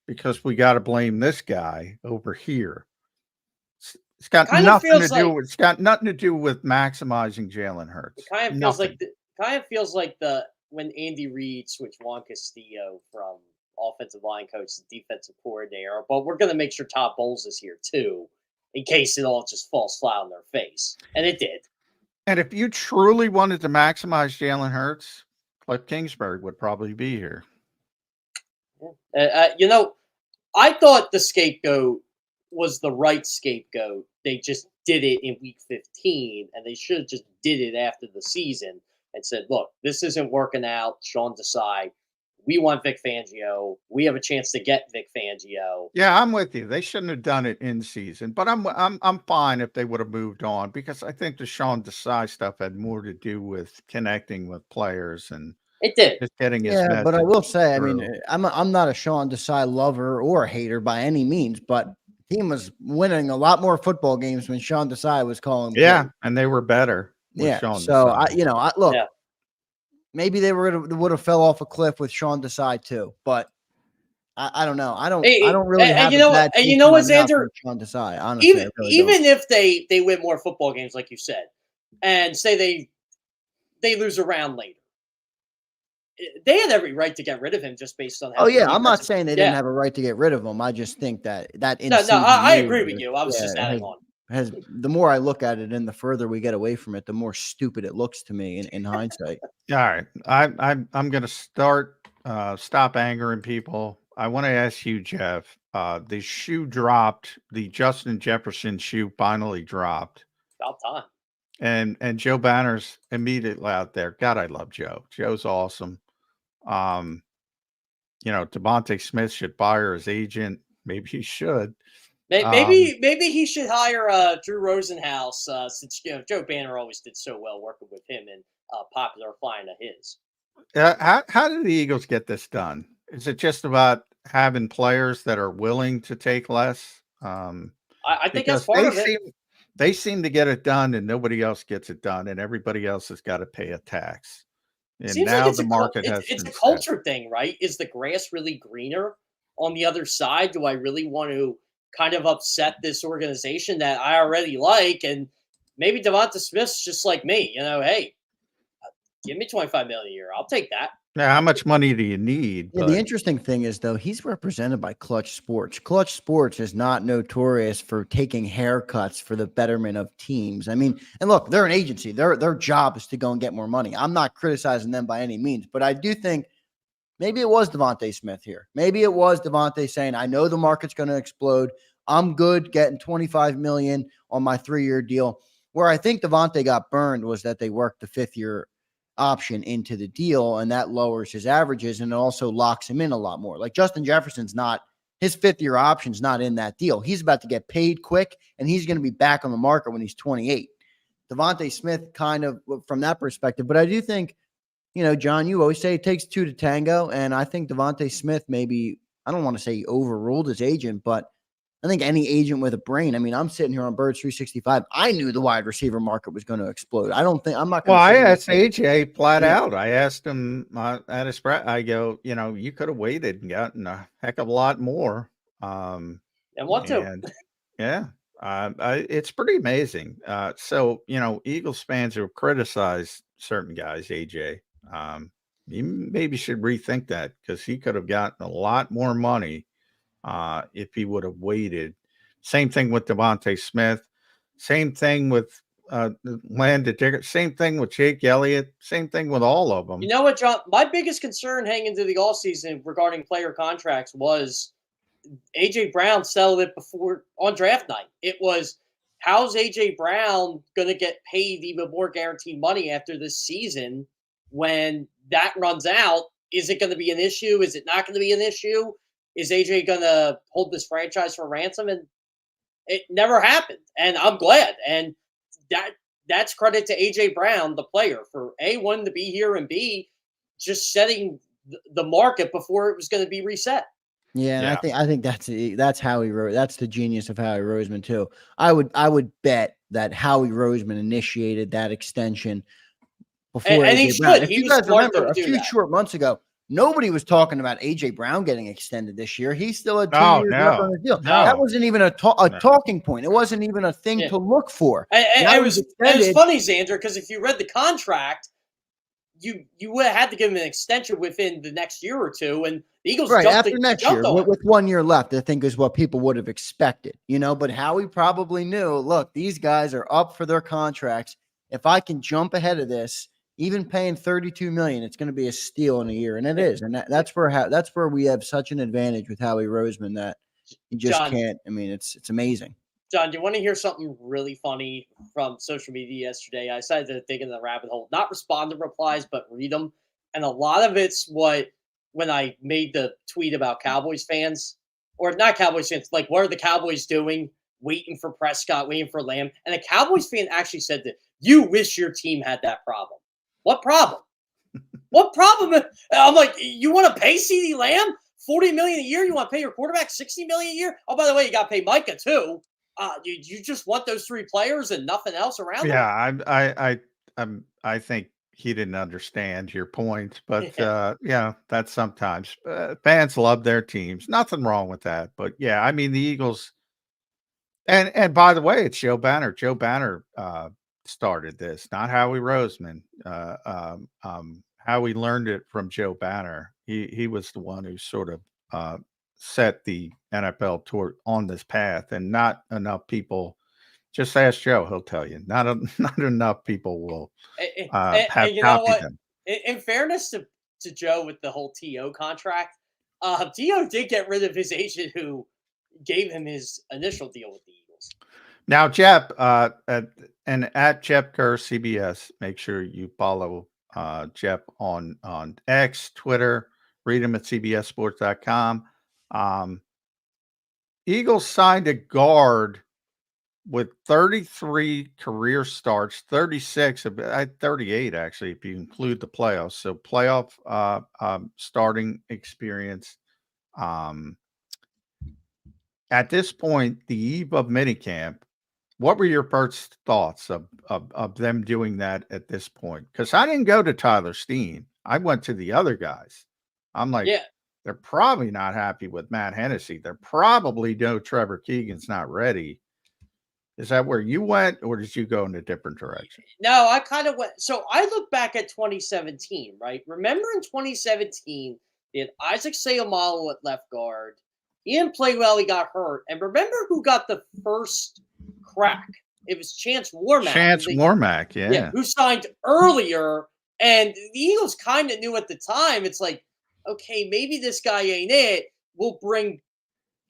because we got to blame this guy over here. It's got Kind of nothing to feels do like with. It's got nothing to do with maximizing Jalen Hurts. it kind of feels Nothing. like the when Andy Reid switched Juan Castillo from offensive line coach to defensive coordinator. But we're going to make sure Todd Bowles is here too, in case it all just falls flat on their face, and it did. And if you truly wanted to maximize Jalen Hurts, Cliff Kingsbury would probably be here. I thought the scapegoat was the right scapegoat. They just did it in week 15, and they should have just did it after the season and said, look, this isn't working out. Sean Desai, we want Vic Fangio. We have a chance to get Vic Fangio. Yeah, I'm with you. They shouldn't have done it in season, but I'm fine if they would have moved on, because I think the Sean Desai stuff had more to do with connecting with players and it did. Just getting his Yeah, but I will say, through. I mean, I'm not a Sean Desai lover or a hater by any means, but the team was winning a lot more football games when Sean Desai was calling. Yeah, and they were better. Yeah, Sean so Desai. look, Yeah. maybe they would have fell off a cliff with Sean Desai too, but I don't know. I don't really have a bad taste in my mouth Zander? for Sean Desai. Honestly, I really Even don't. if they win more football games, like you said, and say they lose a round later, they had every right to get rid of him just based on. Oh yeah, I'm not saying they didn't have a right to get rid of him. I just think that I agree with you. I was just adding on. The more I look at it and the further we get away from it, the more stupid it looks to me in hindsight. All right, I'm going to stop angering people. I want to ask you, Jeff. The shoe dropped. The Justin Jefferson shoe finally dropped. About time. And Joe Banner's immediately out there. God, I love Joe. Joe's awesome. Devontae Smith should fire his agent. Maybe he should. Maybe he should hire Drew Rosenhaus, since Joe Banner always did so well working with him and popular client of his. How did the Eagles get this done? Is it just about having players that are willing to take less? I think that's part of it. They seem to get it done, and nobody else gets it done, and everybody else has got to pay a tax. And Seems now like the market has. It's a culture thing, right? Is the grass really greener on the other side? Do I really want to kind of upset this organization that I already like? And maybe Devonta Smith's just like me, hey, give me $25 million a year. I'll take that. Now, how much money do you need? Yeah, the interesting thing is, though, he's represented by Clutch Sports. Clutch Sports is not notorious for taking haircuts for the betterment of teams. I mean, and look, they're an agency. Their job is to go and get more money. I'm not criticizing them by any means, but I do think maybe it was Devontae Smith here. Maybe it was Devontae saying, I know the market's going to explode. I'm good getting $25 million on my 3-year deal. Where I think Devontae got burned was that they worked the 5th-year option into the deal, and that lowers his averages and it also locks him in a lot more. Like Justin Jefferson's not, his 5th-year option's not in that deal. He's about to get paid quick, and he's going to be back on the market when he's 28. Devontae Smith kind of from that perspective, but I do think, John, you always say it takes 2 to tango, and I think Devontae Smith maybe, I don't want to say he overruled his agent, but I think any agent with a brain. I mean, I'm sitting here on Birds 365. I knew the wide receiver market was going to explode. I'm not going to. Well, I asked AJ flat out. I asked him at his press. I go, you could have waited and gotten a heck of a lot more. And what to? Yeah, it's pretty amazing. So, Eagles fans who have criticized certain guys, AJ, you maybe should rethink that, because he could have gotten a lot more money if he would have waited. Same thing with Devontae Smith. Same thing with Landon Dickerson. Same thing with Jake Elliott. Same thing with all of them. You know what, John? My biggest concern hanging into the offseason regarding player contracts was A.J. Brown settled it before on draft night. It was, how's A.J. Brown going to get paid even more guaranteed money after this season when that runs out? Is it going to be an issue? Is it not going to be an issue? Is AJ going to hold this franchise for ransom? And it never happened. And I'm glad. And that's credit to AJ Brown, the player, for A, wanting to be here, and B, just setting the market before it was going to be reset. Yeah, and I think that's Howie Roseman. That's the genius of Howie Roseman too. I would bet that Howie Roseman initiated that extension before And he AJ Brown. should. If He you was guys smart remember, to a do few that. short months ago, nobody was talking about AJ Brown getting extended this year. He still had 2 Oh, years left on no. his deal. No. That wasn't even a No. talking point. It wasn't even a thing Yeah. to look for. And Now it he's was extended. funny, Zander, because if you read the contract, you would have had to give him an extension within the next year or two, and the Eagles Right jumped, after next year, on with 1 year left, I think is what people would have expected, But Howie probably knew. Look, these guys are up for their contracts. If I can jump ahead of this, even paying $32 million, it's going to be a steal in a year, and it is. And that's where we have such an advantage with Howie Roseman that you just John, can't. I mean, it's amazing. John, do you want to hear something really funny from social media yesterday? I decided to dig into the rabbit hole, not respond to replies, but read them. And a lot of it's when I made the tweet about Cowboys fans, or not Cowboys fans, like, what are the Cowboys doing? Waiting for Prescott, waiting for Lamb. And a Cowboys fan actually said that you wish your team had that problem. What problem? What problem? I'm like, you want to pay CeeDee Lamb $40 million a year? You want to pay your quarterback $60 million a year? Oh, by the way, you got to pay Micah too. You just want those three players and nothing else around them? Yeah, I think he didn't understand your point, but yeah, that's sometimes fans love their teams. Nothing wrong with that, but yeah, I mean the Eagles. And by the way, it's Joe Banner. Joe Banner started this, not Howie Roseman. Howie learned it from Joe Banner. He was the one who sort of set the NFL toward on this path, and not enough people. Just ask Joe; he'll tell you. Not enough people will have copied them. In fairness to Joe with the whole T.O. contract, T.O. did get rid of his agent who gave him his initial deal with the Eagles. Now, Jep, and at Jep Kerr CBS, make sure you follow Jep on X, Twitter. Read him at cbssports.com. Eagles signed a guard with 33 career starts, 36, 38 actually, if you include the playoffs. So playoff starting experience. At this point, the eve of minicamp, what were your first thoughts of them doing that at this point? Because I didn't go to Tyler Steen. I went to the other guys. I'm like, Yeah. They're probably not happy with Matt Hennessy. They're probably know Trevor Keegan's not ready. Is that where you went, or did you go in a different direction? No, I kind of went. So I look back at 2017, right? Remember in 2017, they had Isaac Seumalo at left guard. He didn't play well. He got hurt. And remember who got the first crack? It was Chance Warmack. Warmack, yeah. Who signed earlier. And the Eagles kind of knew at the time, it's like, okay, maybe this guy ain't it. We'll bring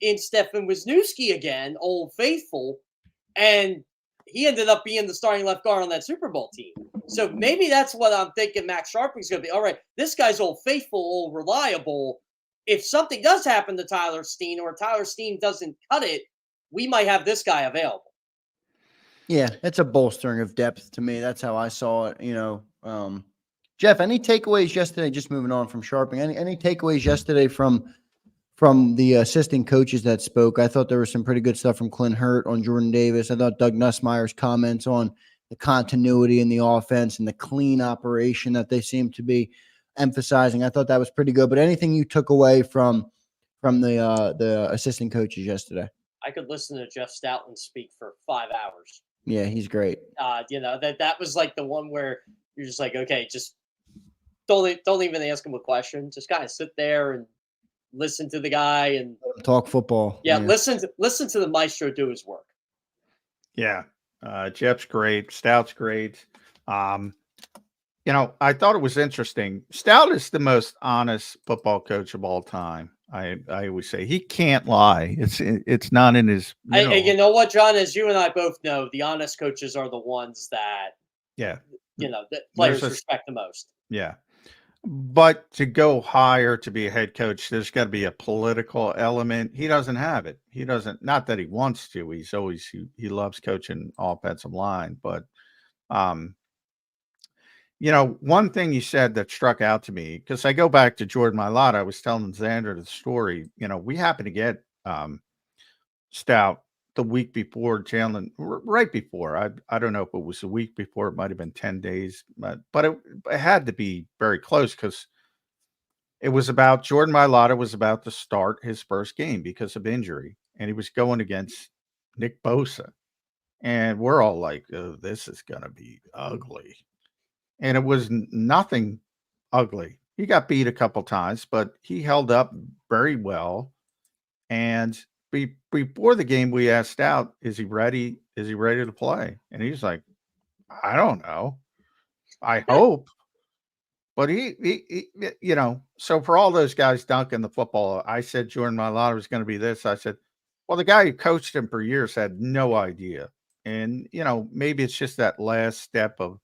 in Stefan Wisniewski again, Old Faithful. And he ended up being the starting left guard on that Super Bowl team. So maybe that's what I'm thinking Max Sharping's going to be. All right, this guy's Old Faithful, old reliable. If something does happen to Tyler Steen, or Tyler Steen doesn't cut it, we might have this guy available. Yeah, it's a bolstering of depth to me. That's how I saw it. Jeff, any takeaways yesterday? Just moving on from Sharping, any takeaways yesterday from the assistant coaches that spoke? I thought there was some pretty good stuff from Clint Hurt on Jordan Davis. I thought Doug Nussmeier's comments on the continuity in the offense and the clean operation that they seem to be emphasizing, I thought that was pretty good. But anything you took away from the assistant coaches yesterday? I could listen to Jeff Stoutland speak for 5 hours. Yeah, he's great. That was like the one where you're just like, okay, just don't even ask him a question. Just kind of sit there and listen to the guy and talk football. Yeah, listen to the maestro do his work. Yeah, Jeff's great. Stout's great. I thought it was interesting. Stout is the most honest football coach of all time. I always say he can't lie. It's not in his. You know what, John? As you and I both know, the honest coaches are the ones that that players respect the most. Yeah. But to go higher to be a head coach, there's got to be a political element. He doesn't have it. He doesn't, not that he wants to. He's always, he loves coaching offensive line. But, one thing you said that struck out to me, because I go back to Jordan Mailata, I was telling Zander the story. We happened to get Stout the week before Jalen, right before. I don't know if it was a week before. It might have been 10 days, but it had to be very close because it was about Jordan Mailata was about to start his first game because of injury, and he was going against Nick Bosa. And we're all like, oh, this is going to be ugly. And it was nothing ugly. He got beat a couple times, but he held up very well. And before the game, we asked out, is he ready? Is he ready to play? And he's like, I don't know. I hope. But he, so for all those guys dunking the football, I said Jordan Mailata was going to be this. I said, well, the guy who coached him for years had no idea. And, maybe it's just that last step of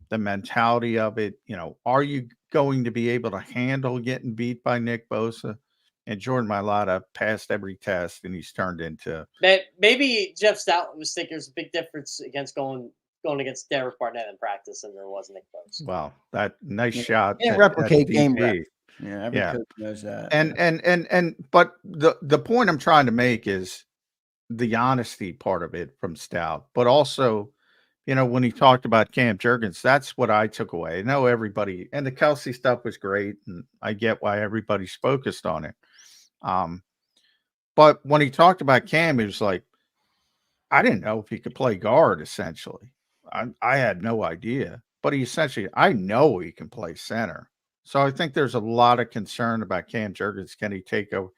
the mentality of it. Are you going to be able to handle getting beat by Nick Bosa? And Jordan Mailata passed every test, and he's turned into. Maybe Jeff Stout was thinking there's a big difference against going against Derek Barnett in practice than there was Nick Bosa. Wow, that nice shot. Can't replicate game DP. rep. Yeah, every coach knows that. But the point I'm trying to make is the honesty part of it from Stout, but also, when he talked about Cam Jurgens, that's what I took away. I know everybody, and the Kelsey stuff was great, and I get why everybody's focused on it. But when he talked about Cam, he was like, I didn't know if he could play guard, essentially. I had no idea, but I know he can play center. So I think there's a lot of concern about Cam Jurgens. Can he take over?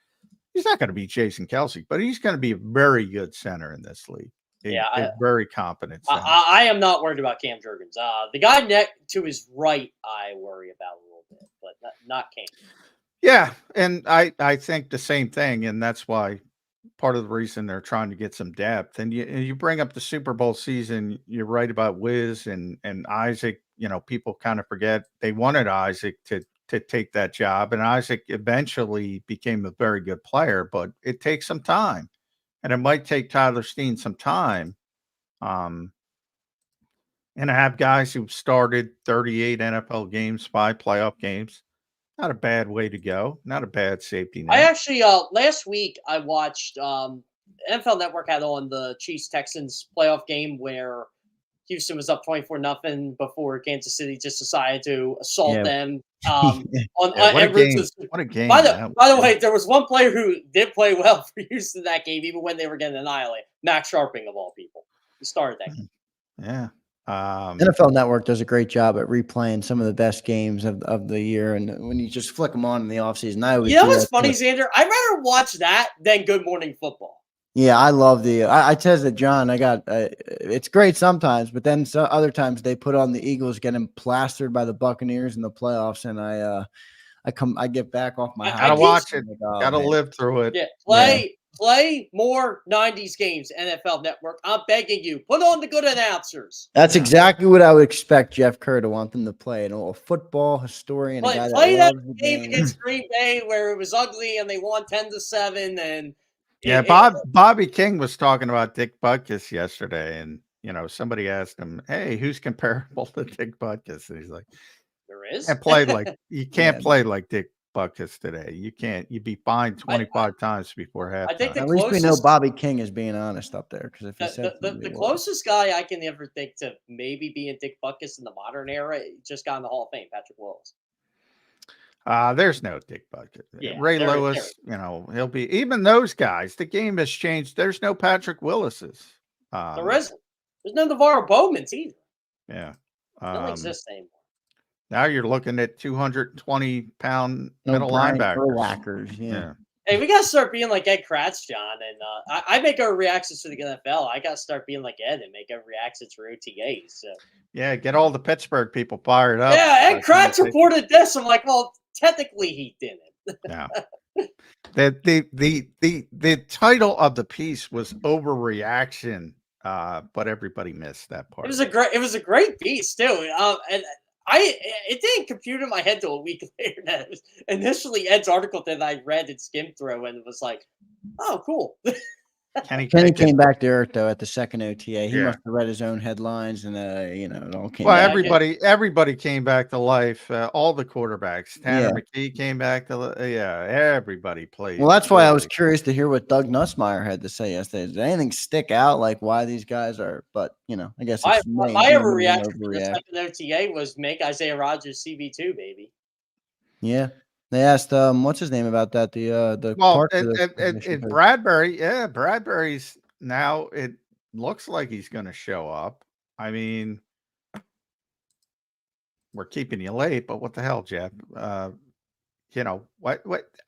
He's not going to be Jason Kelsey, but he's going to be a very good center in this league. A very competent center. I am not worried about Cam Jurgens. The guy next to his right, I worry about a little bit, but not Cam. Yeah, and I think the same thing, and that's why part of the reason they're trying to get some depth. And you bring up the Super Bowl season, you're right about Wiz and Isaac. People kind of forget they wanted Isaac to take that job, and Isaac eventually became a very good player, but it takes some time, and it might take Tyler Steen some time. And I have guys who've started 38 NFL games, 5 playoff games. Not a bad way to go. Not a bad safety net. I actually last week I watched NFL Network had on the Chiefs Texans playoff game where Houston was up 24-0 before Kansas City just decided to assault them. What a game! What a game! By the way, there was one player who did play well for Houston that game, even when they were getting annihilated. Max Sharping of all people, he started that game. Yeah. NFL Network does a great job at replaying some of the best games of the year, and when you just flick them on in the offseason, I always what's funny, Zander? I'd rather watch that than Good Morning Football. Yeah, I love I tested John. I got it's great sometimes, but then other times they put on the Eagles getting plastered by the Buccaneers in the playoffs, and I get back off my. Gotta watch it. Gotta live through it. Yeah, play more 90s games, NFL Network. I'm begging you, put on the good announcers. That's exactly what I would expect Jeff Kerr to want them to play. A football historian. Play that game against Green Bay where it was ugly and they won 10-7. And Bobby King was talking about Dick Butkus yesterday, and somebody asked him, "Hey, who's comparable to Dick Butkus?" And he's like, "There is." You can't play like Dick Butkus today. You can't. You'd be fined 25 times before halftime. I think at least we know Bobby King is being honest up there, because if he said the closest guy I can ever think to maybe being Dick Butkus in the modern era just got in the Hall of Fame, Patrick Willis. There's no Dick Butkus. Yeah, Ray Lewis, he'll be. Even those guys, the game has changed. There's no Patrick Willises. There isn't. There's no Navarro Bowman's either. Yeah, don't exist anymore. Now you're looking at 220-pound middle linebackers. Yeah. Hey, we gotta start being like Ed Kratz, John, and I make our reactions to the NFL. I gotta start being like Ed and make our reactions for OTAs. So. Yeah, get all the Pittsburgh people fired up. Yeah, Ed Kratz reported this. I'm like, well, technically he didn't. Yeah. The title of the piece was Overreaction, but everybody missed that part. It was a great piece too, and. It didn't compute in my head till a week later that it was initially Ed's article that I read and skimmed through, and it was like, oh, cool. Kenny Kenny Pickett. came back to earth though at the second OTA. He Yeah. must have read his own headlines, and it all came. Well, back. everybody came back to life. All the quarterbacks. Tanner Yeah. McKee came back to everybody played. Well, that's why I was really. curious to hear what Doug Nussmeier had to say yesterday. Did anything stick out, like why these guys are? But I guess it's My overreaction for the second OTA was make Isaiah Rodgers CB2, baby. Yeah, they asked what's his name about that. The Well, and Bradberry, Bradberry's now. It looks like he's going to show up. I mean, we're keeping you late, but what the hell, Jeff? What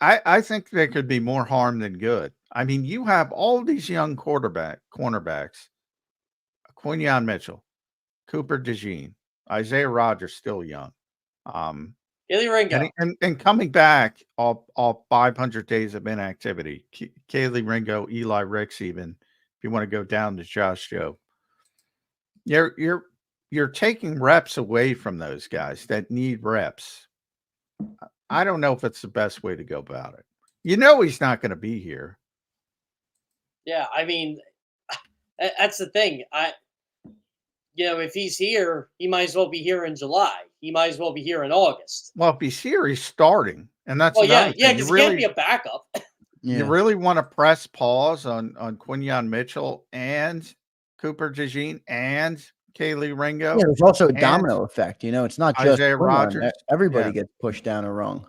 I think there could be more harm than good. I mean, you have all these young cornerbacks, Quinyon Mitchell, Cooper DeJean, Isaiah Rodgers, still young. Kelly Ringo. And coming back all 500 days of inactivity. Kaylee Ringo, Eli Ricks, even if you want to go down to Josh Joe. You're taking reps away from those guys that need reps. I don't know if it's the best way to go about it. He's not going to be here. Yeah, I mean, that's the thing. If he's here, he might as well be here in July. He might as well be here in August. Well, if he's here, he's starting, and that's yeah, because he can't be a backup. You really want to press pause on Quinyon Mitchell and Cooper DeJean and Kaylee Ringo. Yeah, there's also a domino effect. It's not just Isaiah Rodgers. Everybody gets pushed down or wrong.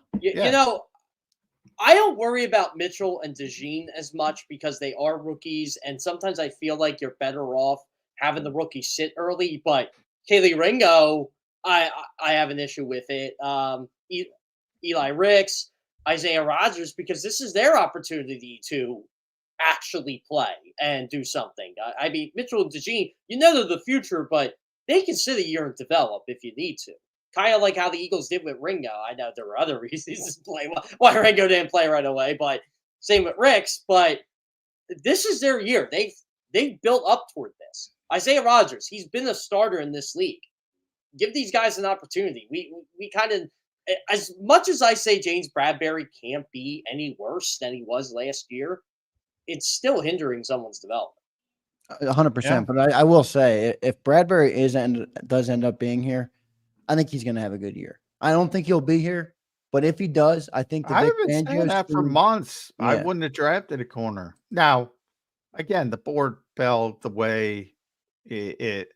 I don't worry about Mitchell and DeJean as much because they are rookies, and sometimes I feel like you're better off having the rookie sit early. But Kaylee Ringo, I have an issue with it. Eli Ricks, Isaiah Rodgers, because this is their opportunity to actually play and do something. I mean, Mitchell and DeJean, they're the future, but they can sit a year and develop if you need to. Kind of like how the Eagles did with Ringo. I know there were other reasons to play why Ringo didn't play right away, but same with Ricks. But this is their year. They've built up toward this. Isaiah Rodgers, he's been a starter in this league. Give these guys an opportunity. We kind of, as much as I say James Bradberry can't be any worse than he was last year, it's still hindering someone's development. 100%. But I will say, if Bradberry does end up being here, I think he's going to have a good year. I don't think he'll be here, but if he does, I think I've been saying that for months. Yeah. I wouldn't have drafted a corner. Now, again, the board fell the way if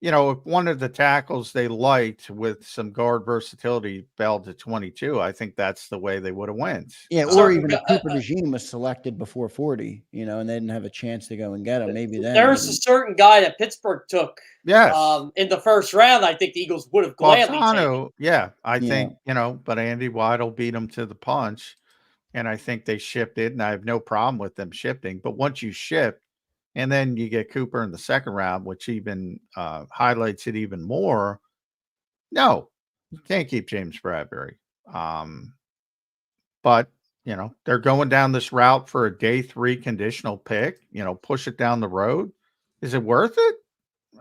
one of the tackles they liked with some guard versatility fell to 22, I think that's the way they would have went. Yeah, or even if Cooper DeJean was selected before 40, and they didn't have a chance to go and get him. Maybe then there's a certain guy that Pittsburgh took. Yes. In the first round, I think the Eagles would have gladly taken. Yeah, I think, but Andy Weidel beat him to the punch, and I think they shipped it, and I have no problem with them shifting. But once you ship, and then you get Cooper in the second round, which even highlights it even more. No, you can't keep James Bradberry. But, they're going down this route for a day 3 conditional pick, push it down the road. Is it worth it?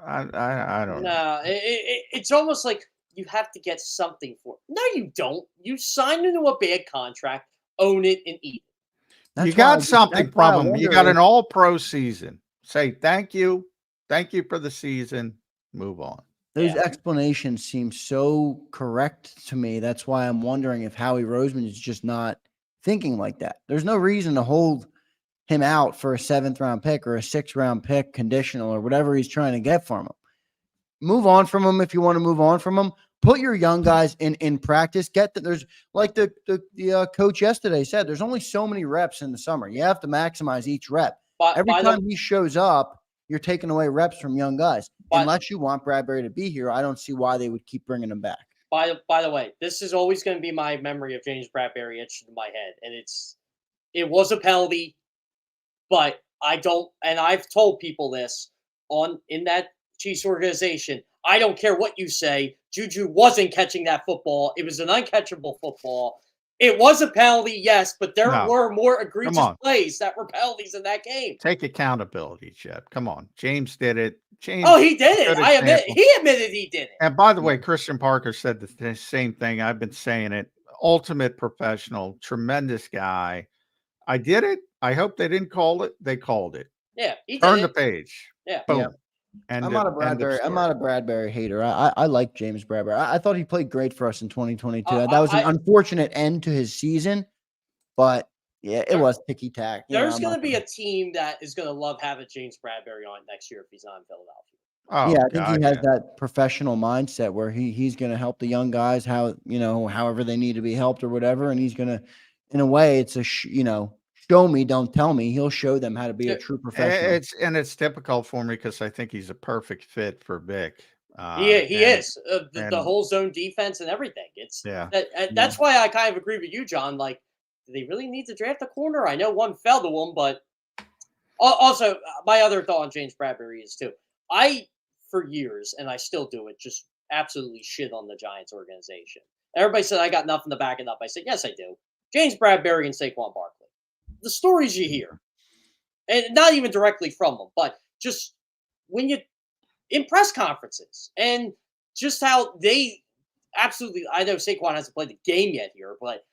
I don't know. No, it's almost like you have to get something for it. No, you don't. You signed into a bad contract, own it and eat it. You got something from him. You got an all-pro season. Say thank you. Thank you for the season. Move on. Those explanations seem so correct to me. That's why I'm wondering if Howie Roseman is just not thinking like that. There's no reason to hold him out for a 7th-round pick or a 6th-round pick conditional or whatever he's trying to get from him. Move on from him if you want to move on from him. Put your young guys in practice. There's like the coach yesterday said, there's only so many reps in the summer. You have to maximize each rep. Every time he shows up, you're taking away reps from young guys. Unless you want Bradberry to be here, I don't see why they would keep bringing him back. By the way, this is always going to be my memory of James Bradberry etched in my head, and it was a penalty, but I don't. And I've told people this in that Chiefs organization. I don't care what you say. Juju wasn't catching that football. It was an uncatchable football. It was a penalty, yes, but there were more egregious plays that were penalties in that game. Take accountability, Chip. Come on. James did it. James he did it. He admitted he did it. And by the way, Christian Parker said the same thing. I've been saying it. Ultimate professional, tremendous guy. I did it. I hope they didn't call it. They called it. Yeah, he did Turn the it. page. Yeah. Boom. Yeah. End I'm of- not a end of Bradberry. I'm story. not a Bradberry hater. I like James Bradberry. I thought he played great for us in 2022. I- That was an I- unfortunate end to his season, but yeah, it There- was ticky tack. There's going to be a team that is going to love having James Bradberry on next year if he's not in Philadelphia. Oh, Yeah, I think God, he has yeah. that professional mindset where he's going to help the young guys however they need to be helped or whatever, and he's going to, in a way, it's a show me, don't tell me. He'll show them how to be a true professional. It's typical for me because I think he's a perfect fit for Vic. He is the whole zone defense and everything. It's that's why I kind of agree with you, John. Like, do they really need to draft a corner? I know one fell to him, but also my other thought on James Bradberry is too. For years, and I still do it, just absolutely shit on the Giants organization. Everybody said I got nothing to back it up. I said, yes, I do. James Bradberry and Saquon Barkley. The stories you hear, and not even directly from them, but just when you in press conferences and just how they absolutely, I know Saquon hasn't played the game yet here, but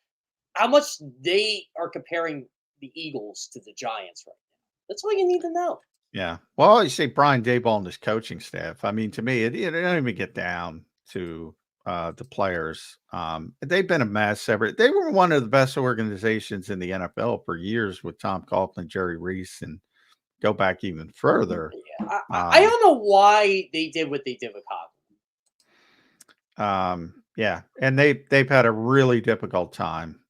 how much they are comparing the Eagles to the Giants right now. That's all you need to know. Yeah. Well, you see Brian Daboll and his coaching staff. I mean, to me, it don't even get down to the players. They've been a mess. They were one of the best organizations in the NFL for years with Tom Coughlin, Jerry Reese, and go back even further. Yeah. I don't know why they did what they did with Coughlin. Yeah, and they've had a really difficult time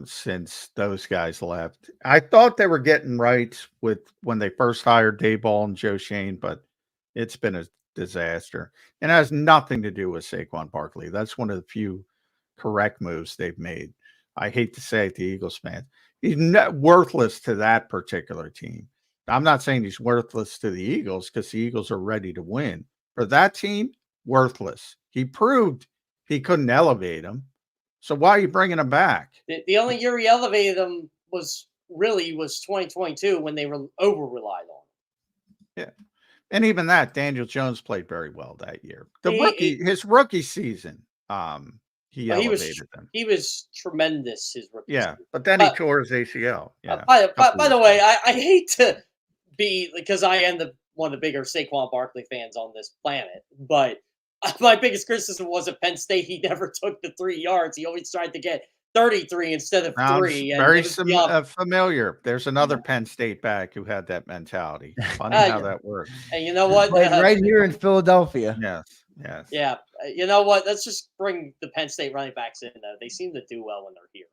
since those guys left. I thought they were getting right with when they first hired Daboll and Joe Shane, but it's been a disaster. And it has nothing to do with Saquon Barkley. That's one of the few correct moves they've made. I hate to say it to Eagles fans. He's worthless to that particular team. I'm not saying he's worthless to the Eagles because the Eagles are ready to win. For that team, worthless. He proved he couldn't elevate him. So why are you bringing him back? The only year he elevated them was 2022 when they were over-relied on him. Yeah. And even that, Daniel Jones played very well that year. His rookie season, he elevated them. He was tremendous his rookie season. But then he tore his ACL. Yeah. By the way, I hate to be, because I am one of the bigger Saquon Barkley fans on this planet, but my biggest criticism was at Penn State, he never took the 3 yards. He always tried to get 33 instead of 3. Very familiar. There's another Penn State back who had that mentality. Funny how that works. And you know what? Right here in Philadelphia. Yes. Yeah. You know what? Let's just bring the Penn State running backs in, though. They seem to do well when they're here.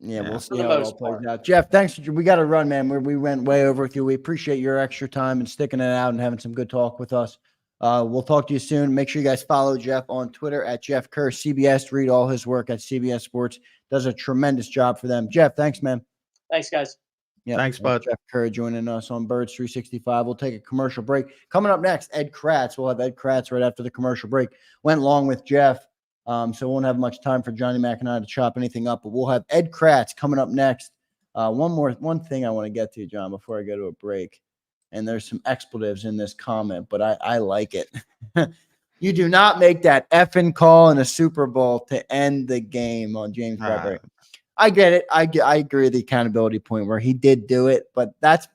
Yeah, we'll see how it all plays out. Jeff, thanks. We got to run, man. We went way over with you. We appreciate your extra time and sticking it out and having some good talk with us. We'll talk to you soon. Make sure you guys follow Jeff on Twitter at Jeff Kerr, CBS. Read all his work at CBS Sports. Does a tremendous job for them. Jeff, thanks, man. Thanks, guys. Yeah, thanks, bud. Jeff Kerr joining us on Birds 365. We'll take a commercial break. Coming up next, Ed Kratz. We'll have Ed Kratz right after the commercial break. Went long with Jeff, so we won't have much time for Johnny Mac and I to chop anything up, but we'll have Ed Kratz coming up next. One thing I want to get to, John, before I go to a break. And there's some expletives in this comment, but I like it. You do not make that effing call in a Super Bowl to end the game on James Bradberry. I get it. I agree with the accountability point where he did do it, but that's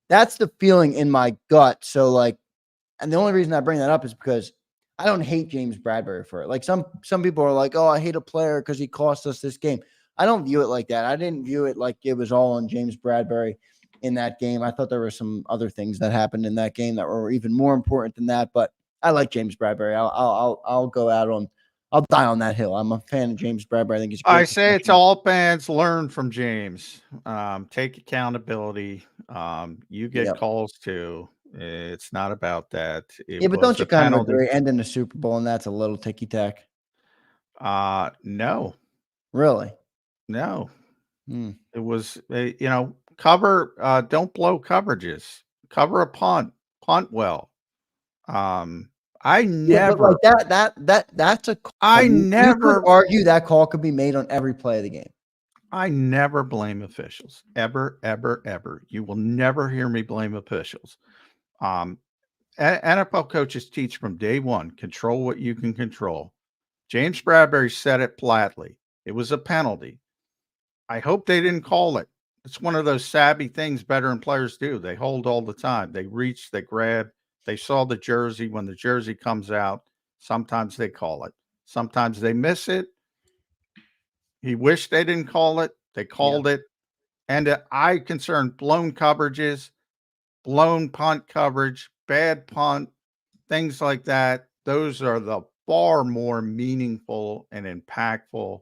the feeling in my gut. So and the only reason I bring that up is because I don't hate James Bradberry for it. Like some people are like, oh, I hate a player because he cost us this game. I don't view it like that. I didn't view it like it was all on James Bradberry in that game. I thought there were some other things that happened in that game that were even more important than that. But I like James Bradberry. I'll go out on. I'll die on that hill. I'm a fan of James Bradberry. I think he's great. I say it's all fans learn from James. Take accountability. You get calls too. It's not about that. But don't you kind of agree ending the Super Bowl and that's a little ticky tack? No. Really? No. It was cover. Don't blow coverages. Cover a punt. Punt well. I never that's a. I never could argue that call could be made on every play of the game. I never blame officials. Ever, ever, ever. You will never hear me blame officials. NFL coaches teach from day one: control what you can control. James Bradberry said it flatly. It was a penalty. I hope they didn't call it. It's one of those savvy things veteran players do. They hold all the time. They reach, they grab. They saw the jersey. When the jersey comes out, sometimes they call it. Sometimes they miss it. He wished they didn't call it. They called it. And I concerned blown coverages, blown punt coverage, bad punt, things like that. Those are the far more meaningful and impactful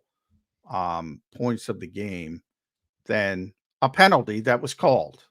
points of the game than a penalty that was called.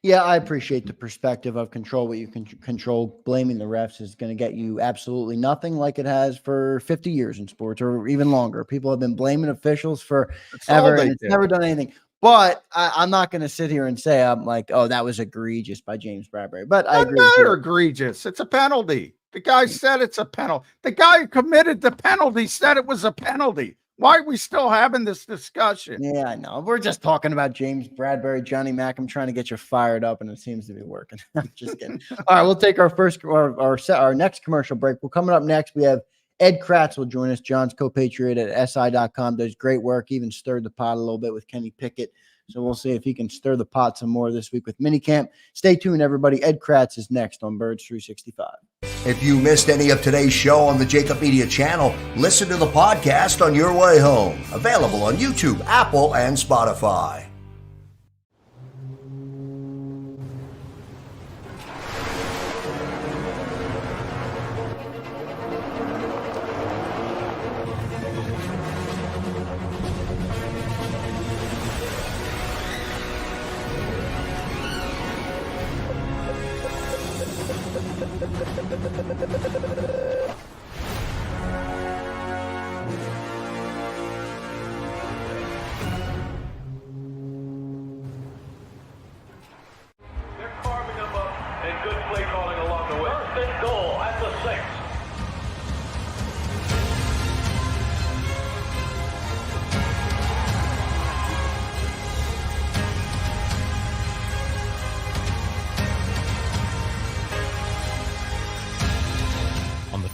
Yeah, I appreciate the perspective of control what you can control. Blaming the refs is going to get you absolutely nothing, like it has for 50 years in sports or even longer. People have been blaming officials for ever, and it's never done anything. But I'm not going to sit here and say I'm like, oh, that was egregious by James Bradberry. But I agree. They're egregious. It's a penalty. The guy said it's a penalty. The guy who committed the penalty said it was a penalty. Why are we still having this discussion? Yeah, I know. We're just talking about James Bradberry, Johnny Mack. I'm trying to get you fired up, and it seems to be working. I'm just kidding. All right, we'll take our next commercial break. Well, coming up next, we have Ed Kratz will join us. John's co-patriot at SI.com. Does great work, even stirred the pot a little bit with Kenny Pickett. So we'll see if he can stir the pot some more this week with minicamp. Stay tuned, everybody. Ed Kratz is next on Birds 365. If you missed any of today's show on the JAKIB Media channel, listen to the podcast on your way home. Available on YouTube, Apple, and Spotify.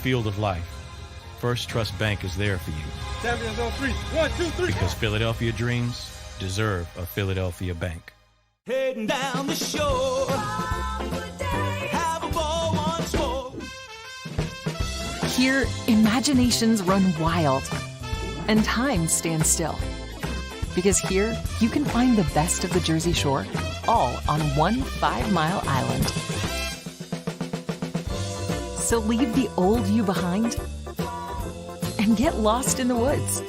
Field of life, First Trust Bank is there for you. Champions on three. 1, 2, 3. Because Philadelphia dreams deserve a Philadelphia bank. Heading down the shore. Have a ball once more. Here, imaginations run wild and time stands still. Because here, you can find the best of the Jersey Shore, all on one 5-mile island. So leave the old you behind and get lost in the woods.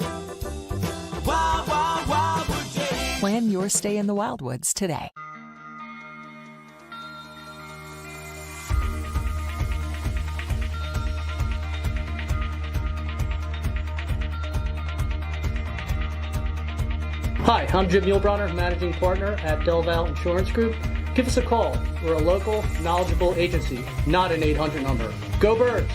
Wild, wild, wildwood day. Plan your stay in the Wildwoods today. Hi, I'm Jim Muehlbronner, Managing Partner at Del Valle Insurance Group. Give us a call. We're a local, knowledgeable agency, not an 800 number. Go Birds!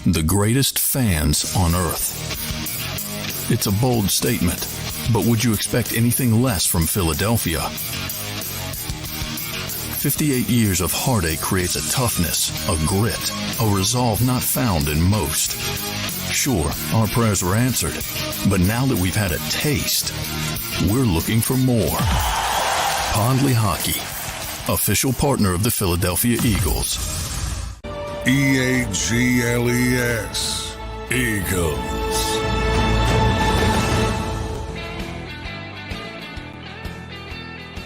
The greatest fans on earth. It's a bold statement, but would you expect anything less from Philadelphia? 58 years of heartache creates a toughness, a grit, a resolve not found in most. Sure, our prayers were answered, but now that we've had a taste, we're looking for more. Pondley Hockey, official partner of the Philadelphia Eagles. EAGLES, Eagles.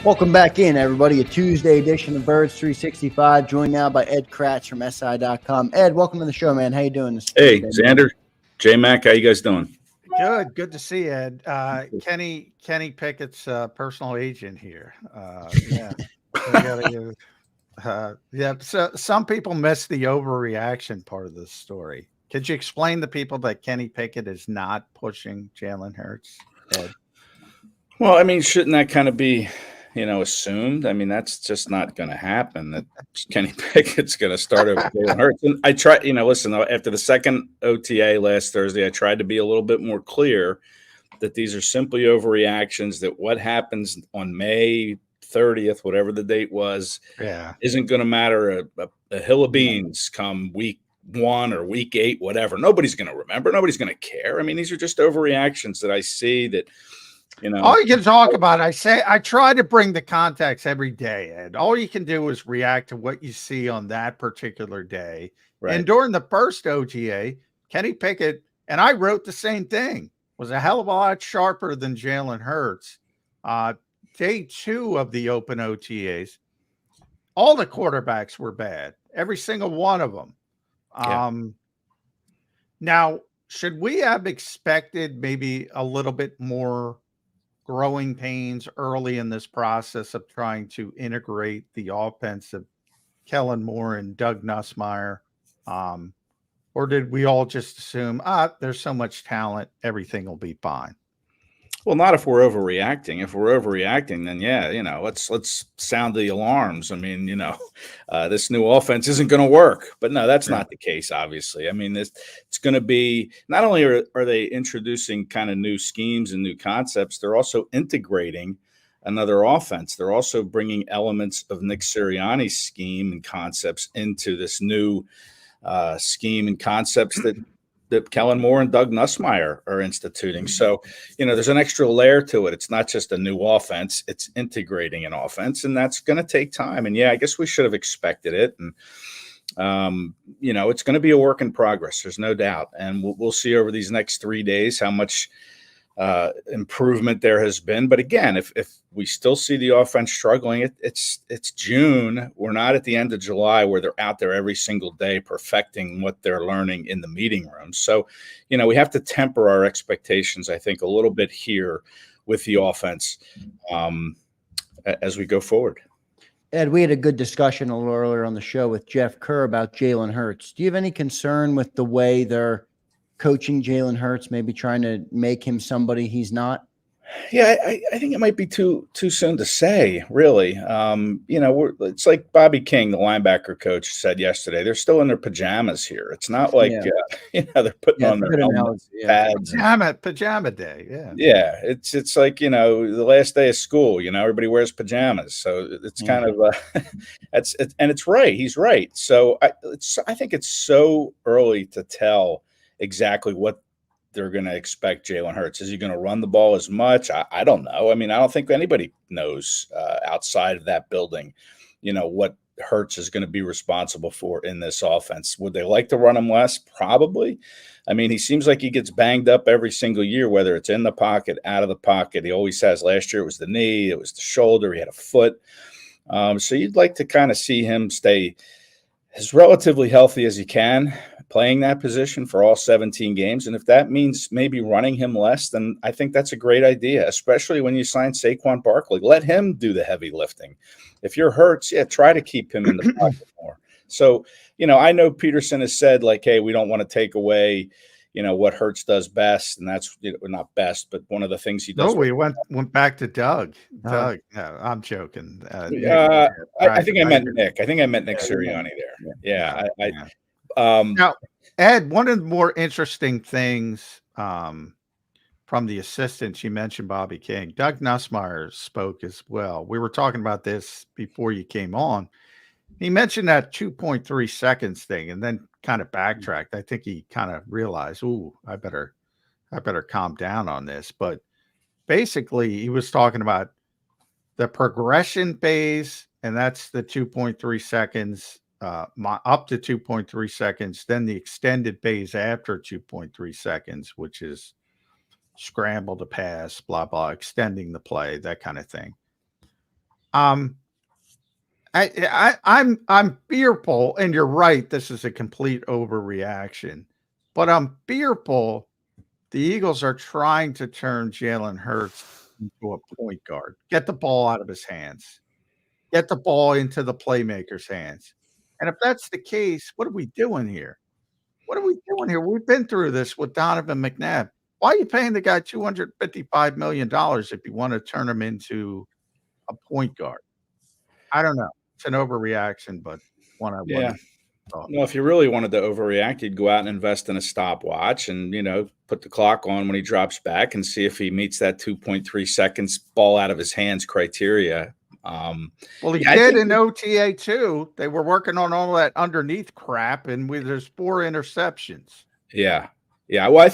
Welcome back in, everybody. A Tuesday edition of Birds 365, joined now by Ed Kratz from SI.com. Ed, welcome to the show, man. How you doing this Hey, Tuesday? Zander, J-Mac, how you guys doing? Good to see you, Ed. Kenny Pickett's personal agent here. Yeah. So some people miss the overreaction part of this story. Could you explain to people that Kenny Pickett is not pushing Jalen Hurts, Ed? Well, I mean, shouldn't that kind of be, assumed? I mean, that's just not going to happen. That Kenny Pickett's going to start over Jalen Hurts. And I try, listen, after the second OTA last Thursday, I tried to be a little bit more clear that these are simply overreactions, that what happens on May 30th, whatever the date was, isn't going to matter a hill of beans come week 1 or week 8, whatever. Nobody's going to remember. Nobody's going to care. I mean, these are just overreactions that I see that, all you can talk about, I try to bring the context every day, Ed. All you can do is react to what you see on that particular day. Right. And during the first OTA, Kenny Pickett, and I wrote the same thing, was a hell of a lot sharper than Jalen Hurts. Day 2 of the open OTAs, all the quarterbacks were bad, every single one of them. Now, should we have expected maybe a little bit more growing pains early in this process of trying to integrate the offense of Kellen Moore and Doug Nussmeier? Or did we all just assume, there's so much talent, everything will be fine? Well, not if we're overreacting. If we're overreacting, then let's sound the alarms. I mean, this new offense isn't going to work. But no, that's not the case, obviously. I mean, it's going to be, not only are they introducing kind of new schemes and new concepts, they're also integrating another offense. They're also bringing elements of Nick Sirianni's scheme and concepts into this new scheme and concepts that Kellen Moore and Doug Nussmeier are instituting. So, there's an extra layer to it. It's not just a new offense, it's integrating an offense, and that's going to take time. And I guess we should have expected it. And, it's going to be a work in progress. There's no doubt. And we'll see over these next 3 days how much improvement there has been. But again, if we still see the offense struggling, it's June. We're not at the end of July where they're out there every single day perfecting what they're learning in the meeting room. So, we have to temper our expectations, I think, a little bit here with the offense as we go forward. Ed, we had a good discussion a little earlier on the show with Jeff Kerr about Jalen Hurts. Do you have any concern with the way they're coaching Jalen Hurts, maybe trying to make him somebody he's not? Yeah, I think it might be too soon to say, really. It's like Bobby King, the linebacker coach, said yesterday. They're still in their pajamas here. It's not like they're putting on their helmets, pads, pajama day. Yeah. It's like the last day of school. Everybody wears pajamas, so it's kind of and it's right. He's right. So I think it's so early to tell exactly what they're going to expect Jalen Hurts. Is he going to run the ball as much? I don't know. I mean, I don't think anybody knows outside of that building, what Hurts is going to be responsible for in this offense. Would they like to run him less? Probably. I mean, he seems like he gets banged up every single year, whether it's in the pocket, out of the pocket. He always has. Last year it was the knee, it was the shoulder, he had a foot. So you'd like to kind of see him stay as relatively healthy as he can, playing that position for all 17 games. And if that means maybe running him less, then I think that's a great idea, especially when you sign Saquon Barkley. Let him do the heavy lifting. If you're Hurts, try to keep him in the pocket more. So, I know Peterson has said, like, hey, we don't want to take away, what Hurts does best. And that's not best, but one of the things he does. No, we went back to Doug. Doug. No, I'm joking. I think I meant Nick. I think I meant Nick Sirianni there. Yeah. Now, Ed, one of the more interesting things from the assistants, you mentioned Bobby King. Doug Nussmeier spoke as well. We were talking about this before you came on. He mentioned that 2.3 seconds thing and then kind of backtracked. I think he kind of realized, I better calm down on this. But basically, he was talking about the progression phase, and that's the 2.3 seconds. Up to 2.3 seconds, then the extended phase after 2.3 seconds, which is scramble to pass, blah, blah, extending the play, that kind of thing. I'm fearful, and you're right, this is a complete overreaction, but I'm fearful the Eagles are trying to turn Jalen Hurts into a point guard, get the ball out of his hands, get the ball into the playmaker's hands. And if that's the case, what are we doing here? We've been through this with Donovan McNabb. Why are you paying the guy $255 million if you want to turn him into a point guard? I don't know. It's an overreaction, but one I Yeah. wanted. Well, if you really wanted to overreact, you'd go out and invest in a stopwatch and, put the clock on when he drops back and see if he meets that 2.3 seconds ball out of his hands criteria. Well, he did in OTA too. They were working on all that underneath crap, and there's 4 interceptions. Yeah. Yeah. Well, I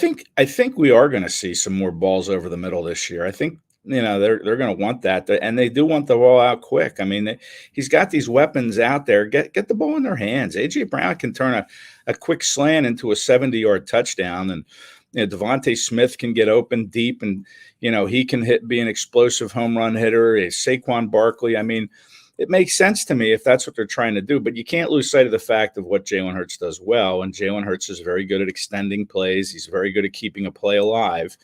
think we are going to see some more balls over the middle this year. I think, they're going to want that, and they do want the ball out quick. I mean, he's got these weapons out there. Get the ball in their hands. AJ Brown can turn a quick slant into a 70-yard touchdown, and Devontae Smith can get open deep, and he can be an explosive home run hitter. Saquon Barkley. I mean, it makes sense to me if that's what they're trying to do, but you can't lose sight of the fact of what Jalen Hurts does well, and Jalen Hurts is very good at extending plays. He's very good at keeping a play alive.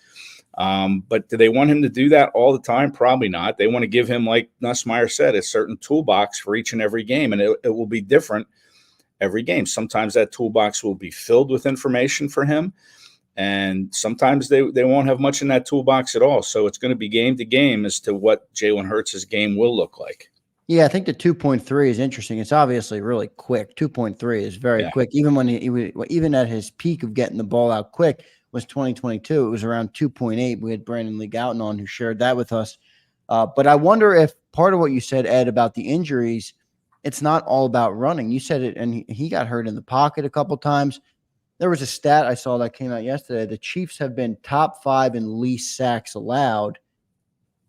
But do they want him to do that all the time? Probably not. They want to give him, like Nussmeier said, a certain toolbox for each and every game, and it will be different every game. Sometimes that toolbox will be filled with information for him, and sometimes they won't have much in that toolbox at all. So it's going to be game to game as to what Jalen Hurts' game will look like. Yeah, I think the 2.3 is interesting. It's obviously really quick. 2.3 is very quick. Even when even at his peak of getting the ball out quick was 2022. It was around 2.8. We had Brandon Lee Gouton on who shared that with us. But I wonder if part of what you said, Ed, about the injuries, it's not all about running. You said it, and he got hurt in the pocket a couple times. There was a stat I saw that came out yesterday. The Chiefs have been top 5 in least sacks allowed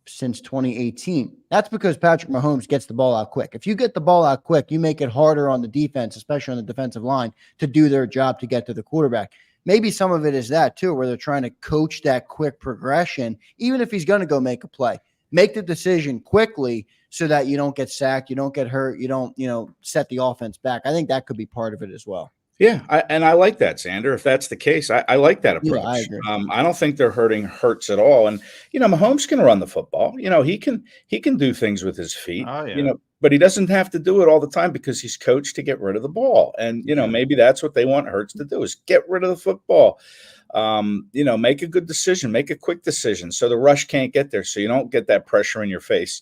since 2018. That's because Patrick Mahomes gets the ball out quick. If you get the ball out quick, you make it harder on the defense, especially on the defensive line, to do their job to get to the quarterback. Maybe some of it is that too, where they're trying to coach that quick progression. Even if he's going to go make a play, make the decision quickly so that you don't get sacked, you don't get hurt, you don't, set the offense back. I think that could be part of it as well. Yeah, I like that, Zander. If that's the case, I like that approach. Yeah, I agree. I don't think they're hurting Hurts at all. And Mahomes can run the football. He can do things with his feet. Oh, yeah. But he doesn't have to do it all the time because he's coached to get rid of the ball. And maybe that's what they want Hurts to do is get rid of the football. Make a good decision, make a quick decision, so the rush can't get there, so you don't get that pressure in your face.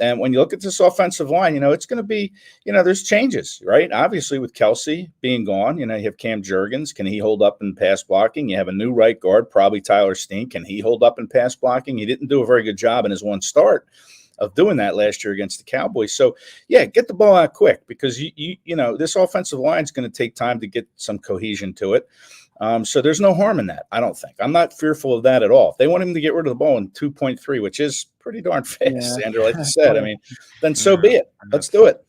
And when you look at this offensive line, it's going to be, there's changes, right? Obviously, with Kelsey being gone, you have Cam Jurgens. Can he hold up in pass blocking? You have a new right guard, probably Tyler Steen. Can he hold up in pass blocking? He didn't do a very good job in his one start of doing that last year against the Cowboys. So, yeah, get the ball out quick because, this offensive line is going to take time to get some cohesion to it. So there's no harm in that, I don't think. I'm not fearful of that at all. If they want him to get rid of the ball in 2.3, which is pretty darn fast, Andrew, like you said, I mean, then so be it. Let's do it.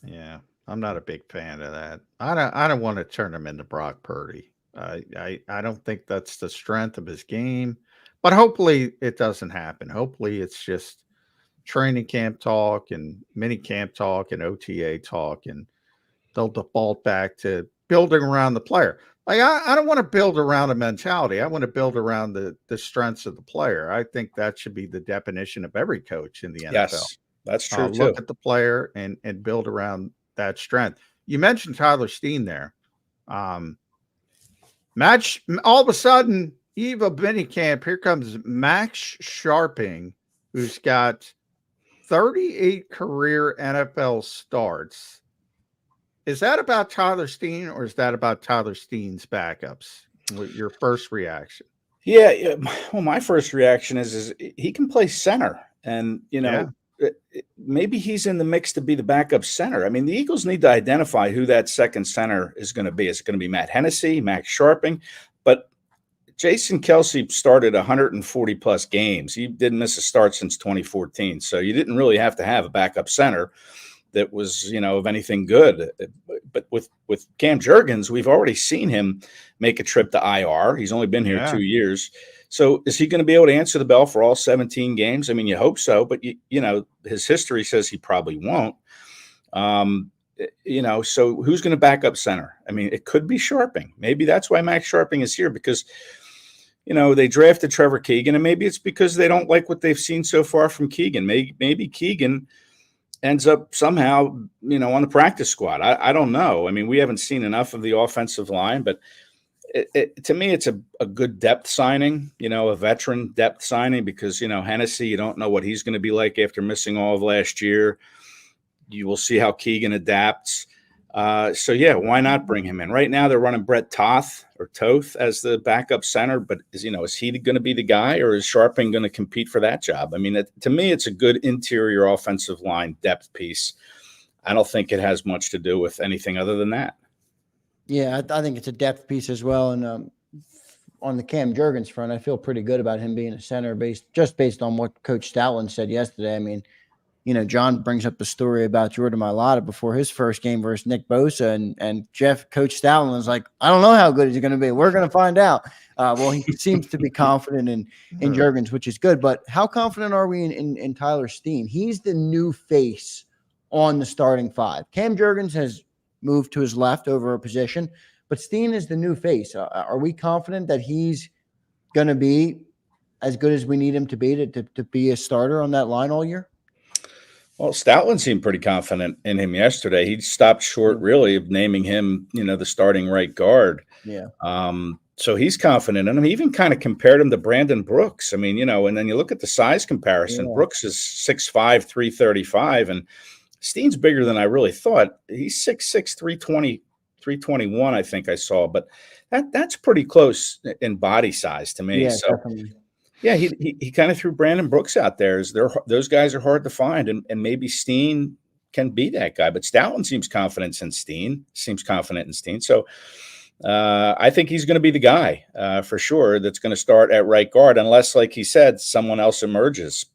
Yeah, I'm not a big fan of that. I don't want to turn him into Brock Purdy. I don't think that's the strength of his game. But hopefully it doesn't happen. Hopefully it's just training camp talk and mini camp talk and OTA talk, and they'll default back to building around the player. Like I don't want to build around a mentality. I want to build around the strengths of the player. I think that should be the definition of every coach in the NFL. Yes, that's true too. Look at the player and build around that strength. You mentioned Tyler Steen there. Match all of a sudden, eve of minicamp, here comes Max Sharping, who's got 38 career NFL starts. Is that about Tyler Steen or is that about Tyler Steen's backups? Your first reaction? Yeah. Well, my first reaction is he can play center, and maybe he's in the mix to be the backup center. I mean, the Eagles need to identify who that second center is going to be. Is it going to be Matt Hennessy, Max Sharping? But Jason Kelsey started 140 plus games. He didn't miss a start since 2014. So you didn't really have to have a backup center that was, of anything good. But with Cam Jurgens, we've already seen him make a trip to IR. He's only been here 2 years. So is he going to be able to answer the bell for all 17 games? I mean, you hope so, but his history says he probably won't. So who's going to back up center? I mean, it could be Sharping. Maybe that's why Max Sharping is here, because they drafted Trevor Keegan, and maybe it's because they don't like what they've seen so far from Keegan. Maybe Keegan ends up somehow, on the practice squad. I don't know. I mean, we haven't seen enough of the offensive line, but To me, it's a good depth signing, a veteran depth signing, because, Hennessy, you don't know what he's going to be like after missing all of last year. You will see how Keegan adapts. So, yeah, why not bring him in? Right now, they're running Brett Toth as the backup center. But, is he going to be the guy, or is Sharping going to compete for that job? I mean, to me, it's a good interior offensive line depth piece. I don't think it has much to do with anything other than that. Yeah, I think it's a depth piece as well. And on the Cam Jurgens front, I feel pretty good about him being a center based on what Coach Stoutland said yesterday. I mean, John brings up the story about Jordan Mailata before his first game versus Nick Bosa, and Coach Stoutland was like, I don't know how good he's going to be. We're going to find out. Well, he seems to be confident in Jurgens, which is good. But how confident are we in Tyler Steen? He's the new face on the starting five. Cam Jurgens has moved to his left over a position, but Steen is the new face. Are we confident that he's going to be as good as we need him to be to be a starter on that line all year? Well, Stoutland seemed pretty confident in him yesterday. He stopped short, really, of naming him, the starting right guard. Yeah. So he's confident in him. He even kind of compared him to Brandon Brooks. I mean, and then you look at the size comparison. Yeah. Brooks is 6'5", 335, and Steen's bigger than I really thought. He's 6'6", 320, 321, I think I saw. But that's pretty close in body size to me. Yeah, so, definitely. Yeah, he kind of threw Brandon Brooks out there. Those guys are hard to find, and maybe Steen can be that guy. But Stoutland seems confident in Steen. So I think he's going to be the guy for sure that's going to start at right guard, unless, like he said, someone else emerges,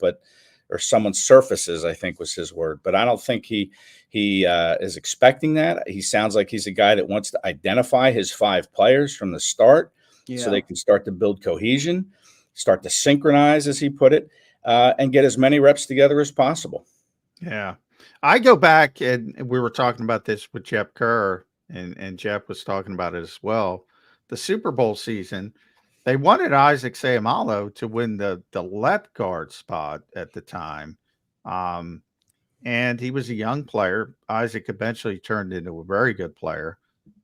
or someone surfaces, I think was his word. But I don't think he is expecting that. He sounds like he's a guy that wants to identify his 5 players from the start, so they can start to build cohesion, start to synchronize, as he put it, and get as many reps together as possible. Yeah. I go back, and we were talking about this with Jeff Kerr, and Jeff was talking about it as well. The Super Bowl season, they wanted Isaac Seumalo to win the left guard spot at the time. And he was a young player. Isaac eventually turned into a very good player.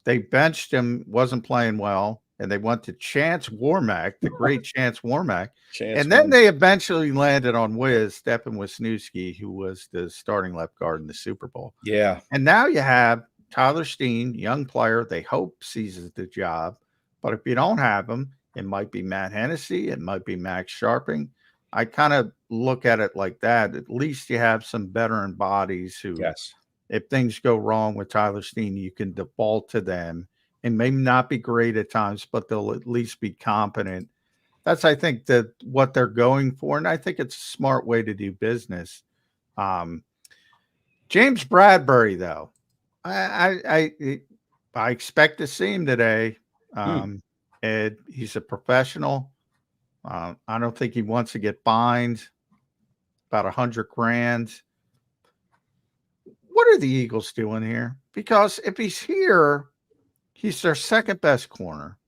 They benched him, wasn't playing well, and they went to Chance Warmack, the great Chance Warmack. Then they eventually landed on Stepan Wisniewski, who was the starting left guard in the Super Bowl. Yeah. And now you have Tyler Steen, young player. They hope seizes the job. But if you don't have him, it might be Matt Hennessy. It might be Max Sharping. I kind of look at it like that. At least you have some veteran bodies who, if things go wrong with Tyler Steen, you can default to them. And maybe not be great at times, but they'll at least be competent. That's, I think, what they're going for. And I think it's a smart way to do business. James Bradberry, though, I expect to see him today. And he's a professional. I don't think he wants to get fined about $100,000. What are the Eagles doing here? Because if he's here, he's their second best corner.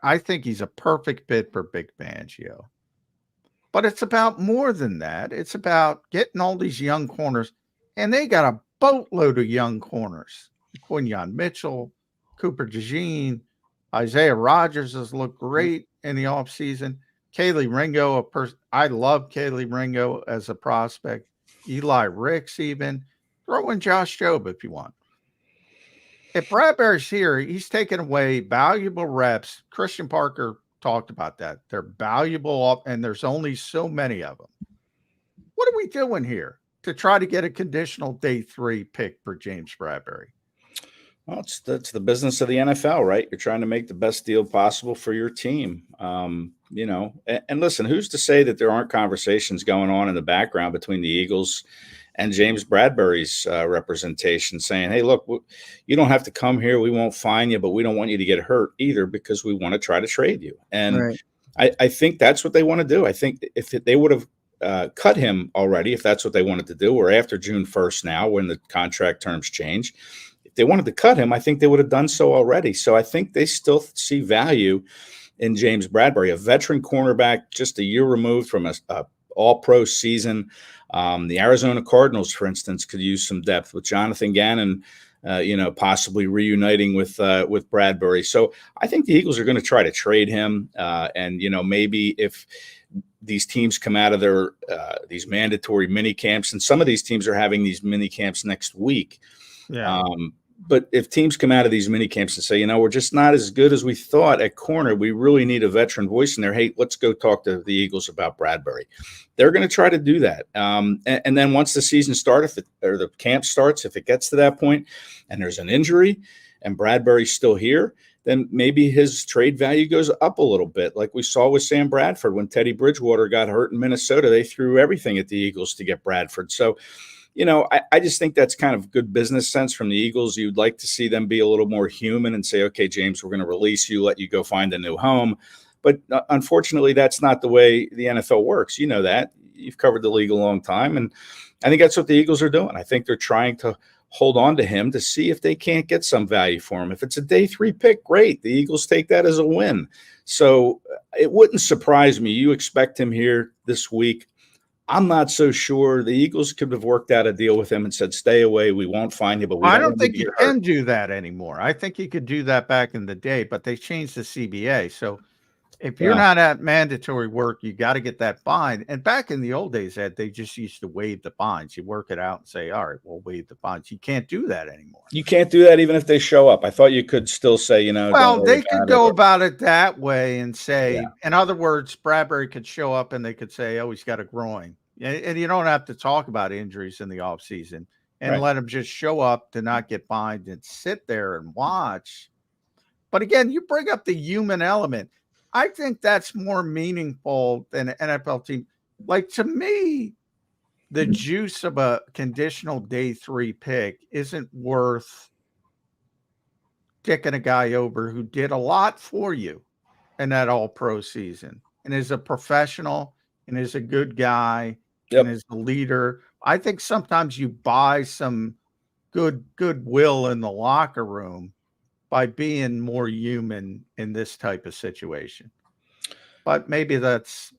I think he's a perfect fit for Big Fangio. But it's about more than that. It's about getting all these young corners, and they got a boatload of young corners. Quinyon Mitchell, Cooper DeJean, Isaiah Rodgers has looked great in the offseason. Kaylee Ringo, I love Kaylee Ringo as a prospect. Eli Ricks even. Throw in Josh Jobe if you want. If Bradberry's here, he's taking away valuable reps. Christian Parker talked about that. They're valuable, and there's only so many of them. What are we doing here to try to get a conditional day 3 pick for James Bradberry? Well, that's the business of the NFL, right? You're trying to make the best deal possible for your team. And listen, who's to say that there aren't conversations going on in the background between the Eagles and James Bradberry's representation saying, hey, look, you don't have to come here. We won't fine you, but we don't want you to get hurt either because we want to try to trade you. And I think that's what they want to do. I think if they would have cut him already, if that's what they wanted to do, or after June 1st now when the contract terms change, if they wanted to cut him, I think they would have done so already. So I think they still see value in James Bradberry, a veteran cornerback just a year removed from a all-pro season. The Arizona Cardinals, for instance, could use some depth with Jonathan Gannon possibly reuniting with Bradberry. So I think the Eagles are going to try to trade him. And maybe if these teams come out of their these mandatory mini camps, and some of these teams are having these mini camps next week. Yeah. But if teams come out of these mini camps and say, we're just not as good as we thought at corner, we really need a veteran voice in there. Hey, let's go talk to the Eagles about Bradberry. They're going to try to do that. And then once the season starts, or the camp starts, if it gets to that point and there's an injury and Bradberry's still here, then maybe his trade value goes up a little bit. Like we saw with Sam Bradford when Teddy Bridgewater got hurt in Minnesota, they threw everything at the Eagles to get Bradford. So, I just think that's kind of good business sense from the Eagles. You'd like to see them be a little more human and say, okay, James, we're going to release you, let you go find a new home. But unfortunately, that's not the way the NFL works. You know that. You've covered the league a long time. And I think that's what the Eagles are doing. I think they're trying to hold on to him to see if they can't get some value for him. If it's a day 3 pick, great. The Eagles take that as a win. So it wouldn't surprise me. You expect him here this week. I'm not so sure. The Eagles could have worked out a deal with him and said, stay away. We won't find you. But I don't think you can do that anymore. I think you could do that back in the day, but they changed the CBA. So if you're not at mandatory work, you got to get that fine. And back in the old days, Ed, they just used to waive the fines. You work it out and say, all right, we'll waive the fines. You can't do that anymore. You can't do that even if they show up. I thought you could still say, well, they could go about it that way and say, in other words, Bradberry could show up and they could say, oh, he's got a groin. And you don't have to talk about injuries in the offseason and let him just show up to not get fined and sit there and watch. But again, you bring up the human element. I think that's more meaningful than an NFL team. Like, to me, the juice of a conditional day 3 pick isn't worth kicking a guy over who did a lot for you in that all-pro season and is a professional and is a good guy and is a leader. I think sometimes you buy some goodwill in the locker room by being more human in this type of situation. But maybe that's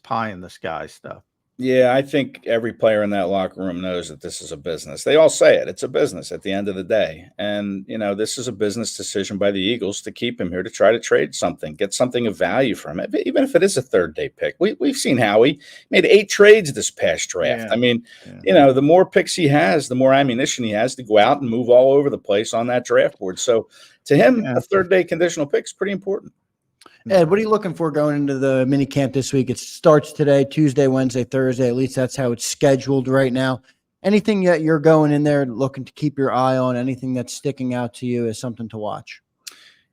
pie in the sky stuff. Yeah, I think every player in that locker room knows that this is a business. They all say it. It's a business at the end of the day. And, this is a business decision by the Eagles to keep him here, to try to trade something, get something of value from it, even if it is a 3rd day pick. We've seen Howie made 8 trades this past draft. Yeah. I mean, the more picks he has, the more ammunition he has to go out and move all over the place on that draft board. So to him, a 3rd day conditional pick is pretty important. Ed, what are you looking for going into the mini camp this week? It starts today, Tuesday, Wednesday, Thursday. At least that's how it's scheduled right now. Anything that you're going in there looking to keep your eye on, anything that's sticking out to you as something to watch?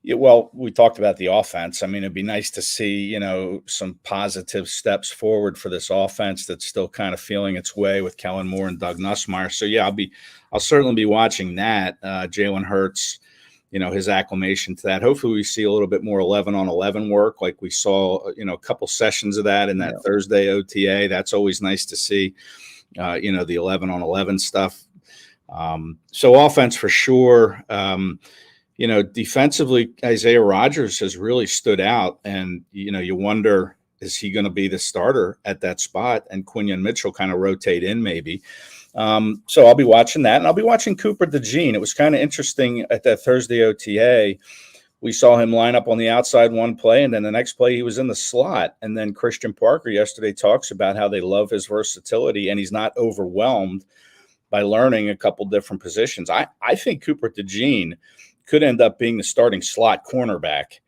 Yeah, well, we talked about the offense. I mean, it'd be nice to see, some positive steps forward for this offense that's still kind of feeling its way with Kellen Moore and Doug Nussmeier. So, yeah, I'll certainly be watching that. Jalen Hurts, his acclimation to that. Hopefully we see a little bit more 11-on-11 work like we saw, a couple sessions of that in that Thursday OTA. That's always nice to see, the 11-on-11 stuff. So offense for sure. Defensively, Isaiah Rodgers has really stood out. And, you wonder, is he going to be the starter at that spot? And Quinyon Mitchell kind of rotate in maybe. So I'll be watching that, and I'll be watching Cooper DeJean. It was kind of interesting at that Thursday OTA. We saw him line up on the outside one play, and then the next play he was in the slot. And then Christian Parker yesterday talks about how they love his versatility, and he's not overwhelmed by learning a couple different positions. I think Cooper DeJean could end up being the starting slot cornerback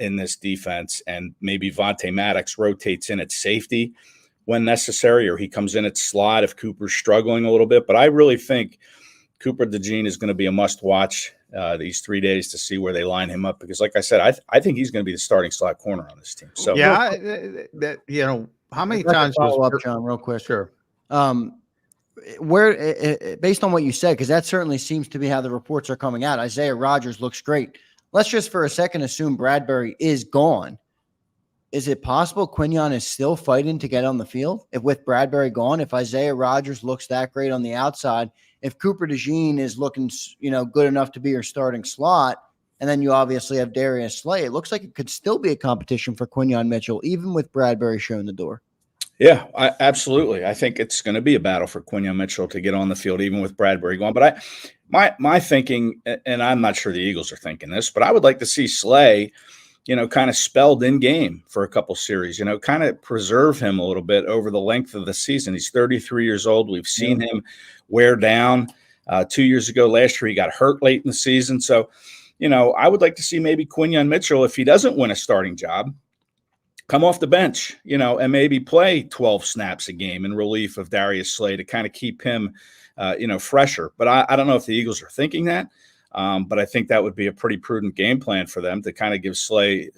in this defense, and maybe Vontae Maddox rotates in at safety when necessary, or he comes in at slot if Cooper's struggling a little bit. But I really think Cooper DeJean is going to be a must-watch these 3 days to see where they line him up, because, like I said, I think he's going to be the starting slot corner on this team. So yeah, how many times follow up, John, real quick? Sure. Where, based on what you said, because that certainly seems to be how the reports are coming out, Isaiah Rodgers looks great. Let's just for a second assume Bradberry is gone. Is it possible Quinyon is still fighting to get on the field? If with Bradberry gone, if Isaiah Rodgers looks that great on the outside, if Cooper DeJean is looking, good enough to be your starting slot, and then you obviously have Darius Slay, it looks like it could still be a competition for Quinyon Mitchell, even with Bradberry showing the door. Yeah, absolutely. I think it's going to be a battle for Quinyon Mitchell to get on the field, even with Bradberry going. But my thinking, and I'm not sure the Eagles are thinking this, but I would like to see Slay, kind of spelled in game for a couple series, kind of preserve him a little bit over the length of the season. He's 33 years old. We've seen him wear down 2 years ago. Last year, he got hurt late in the season. So, I would like to see maybe Quinyon Mitchell, if he doesn't win a starting job, come off the bench, and maybe play 12 snaps a game in relief of Darius Slay to kind of keep him, fresher. But I don't know if the Eagles are thinking that. But I think that would be a pretty prudent game plan for them to kind of give Slay,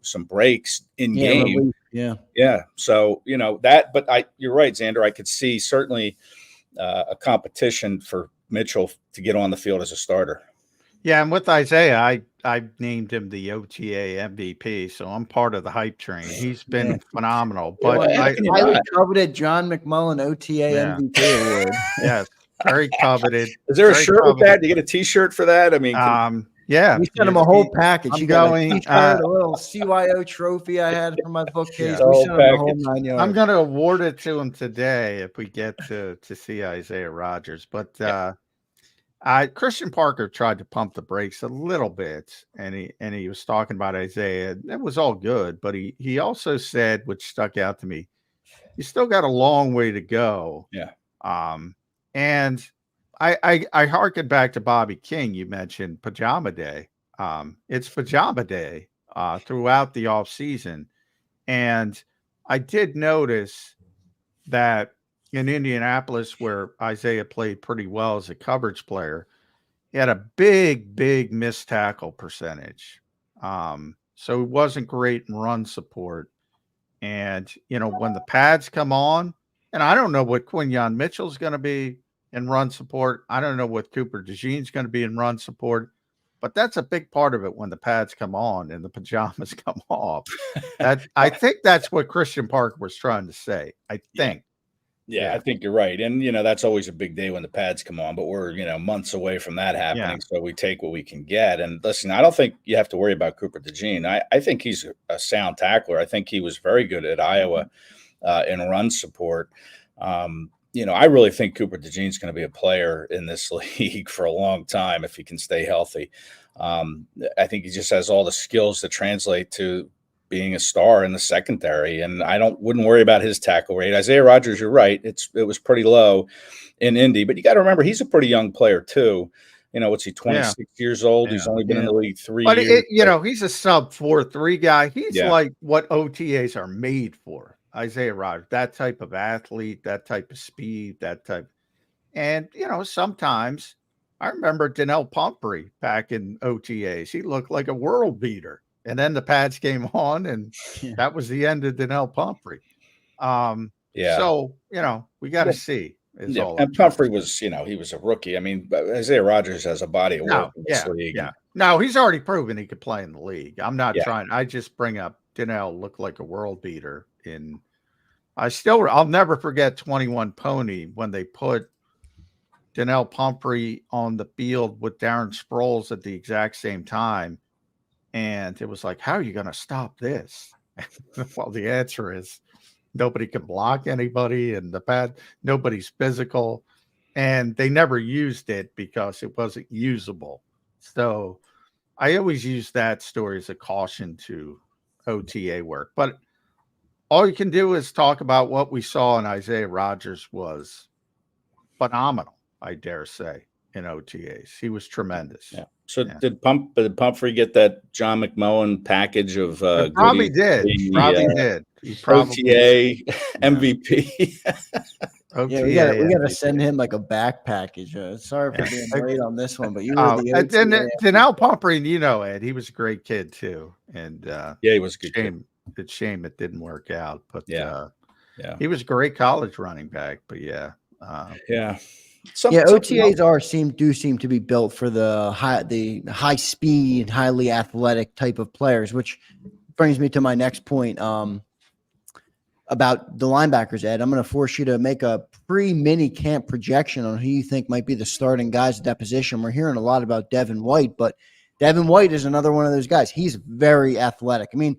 some breaks in game. Yeah. So, but you're right, Zander. I could see certainly a competition for Mitchell to get on the field as a starter. Yeah. And with Isaiah, I named him the OTA MVP. So I'm part of the hype train. He's been phenomenal. But highly coveted John McMullen OTA MVP award. Yes. Very coveted. Is there a shirt with that? Do you get a T-shirt for that? I mean, yeah, we sent him a whole package. You got a T-shirt, a little CYO trophy I had from my bookcase. We sent him the whole 9 yards. I'm going to award it to him today if we get to see Isaiah Rodgers. But Christian Parker tried to pump the brakes a little bit, and he was talking about Isaiah. That was all good, but he also said, which stuck out to me, you still got a long way to go. Yeah. And I harken back to Bobby King. You mentioned Pajama Day. It's Pajama Day throughout the off season. And I did notice that in Indianapolis, where Isaiah played pretty well as a coverage player, he had a big missed tackle percentage. So he wasn't great in run support. And, when the pads come on, and I don't know what Quinyon Mitchell's going to be in run support. I don't know what Cooper DeJean's going to be in run support, but that's a big part of it when the pads come on and the pajamas come off. I think that's what Christian Parker was trying to say. I think. Yeah, I think you're right. And, that's always a big day when the pads come on, but we're, months away from that happening. So we take what we can get. And listen, I don't think you have to worry about Cooper DeJean. I think he's a sound tackler. I think he was very good at Iowa in run support. I really think Cooper DeJean's going to be a player in this league for a long time if he can stay healthy. I think he just has all the skills to translate to being a star in the secondary, and wouldn't worry about his tackle rate. Isaiah Rodgers, you're right; it was pretty low in Indy, but you got to remember he's a pretty young player too. What's he, 26 years old? He's only been in the league 3 years. But he's a sub 4.3 guy. He's like what OTAs are made for. Isaiah Rodgers, that type of athlete, that type of speed, and sometimes I remember Donnell Pumphrey back in OTAs. He looked like a world beater, and then the pads came on, and that was the end of Donnell Pumphrey. So we got to see. And Pumphrey was, he was a rookie. I mean, Isaiah Rodgers has a body of work in this league. Yeah. No, he's already proven he could play in the league. I'm not trying. I just bring up Donnell looked like a world beater. I'll never forget 21 Pony when they put Donnell Pumphrey on the field with Darren Sproles at the exact same time. And it was like, how are you going to stop this? Well, the answer is nobody can block anybody, and nobody's physical. And they never used it because it wasn't usable. So I always use that story as a caution to OTA work. But all you can do is talk about what we saw in Isaiah Rodgers was phenomenal, I dare say, in OTAs. He was tremendous. Yeah. So did Pumphrey get that John McMullen package of probably did. He probably did. He probably OTA MVP. OTA, we gotta send him like a back package. Sorry for being late on this one, but you were the OTA. Donnell Pumphrey, Ed, he was a great kid too. And he was a good kid. It's a shame it didn't work out, but he was a great college running back. But OTAs do seem to be built for the high speed, highly athletic type of players, which brings me to my next point about the linebackers, Ed. I'm going to force you to make a pre-mini camp projection on who you think might be the starting guys at that position. We're hearing a lot about Devin White, but Devin White is another one of those guys. He's very athletic. I mean,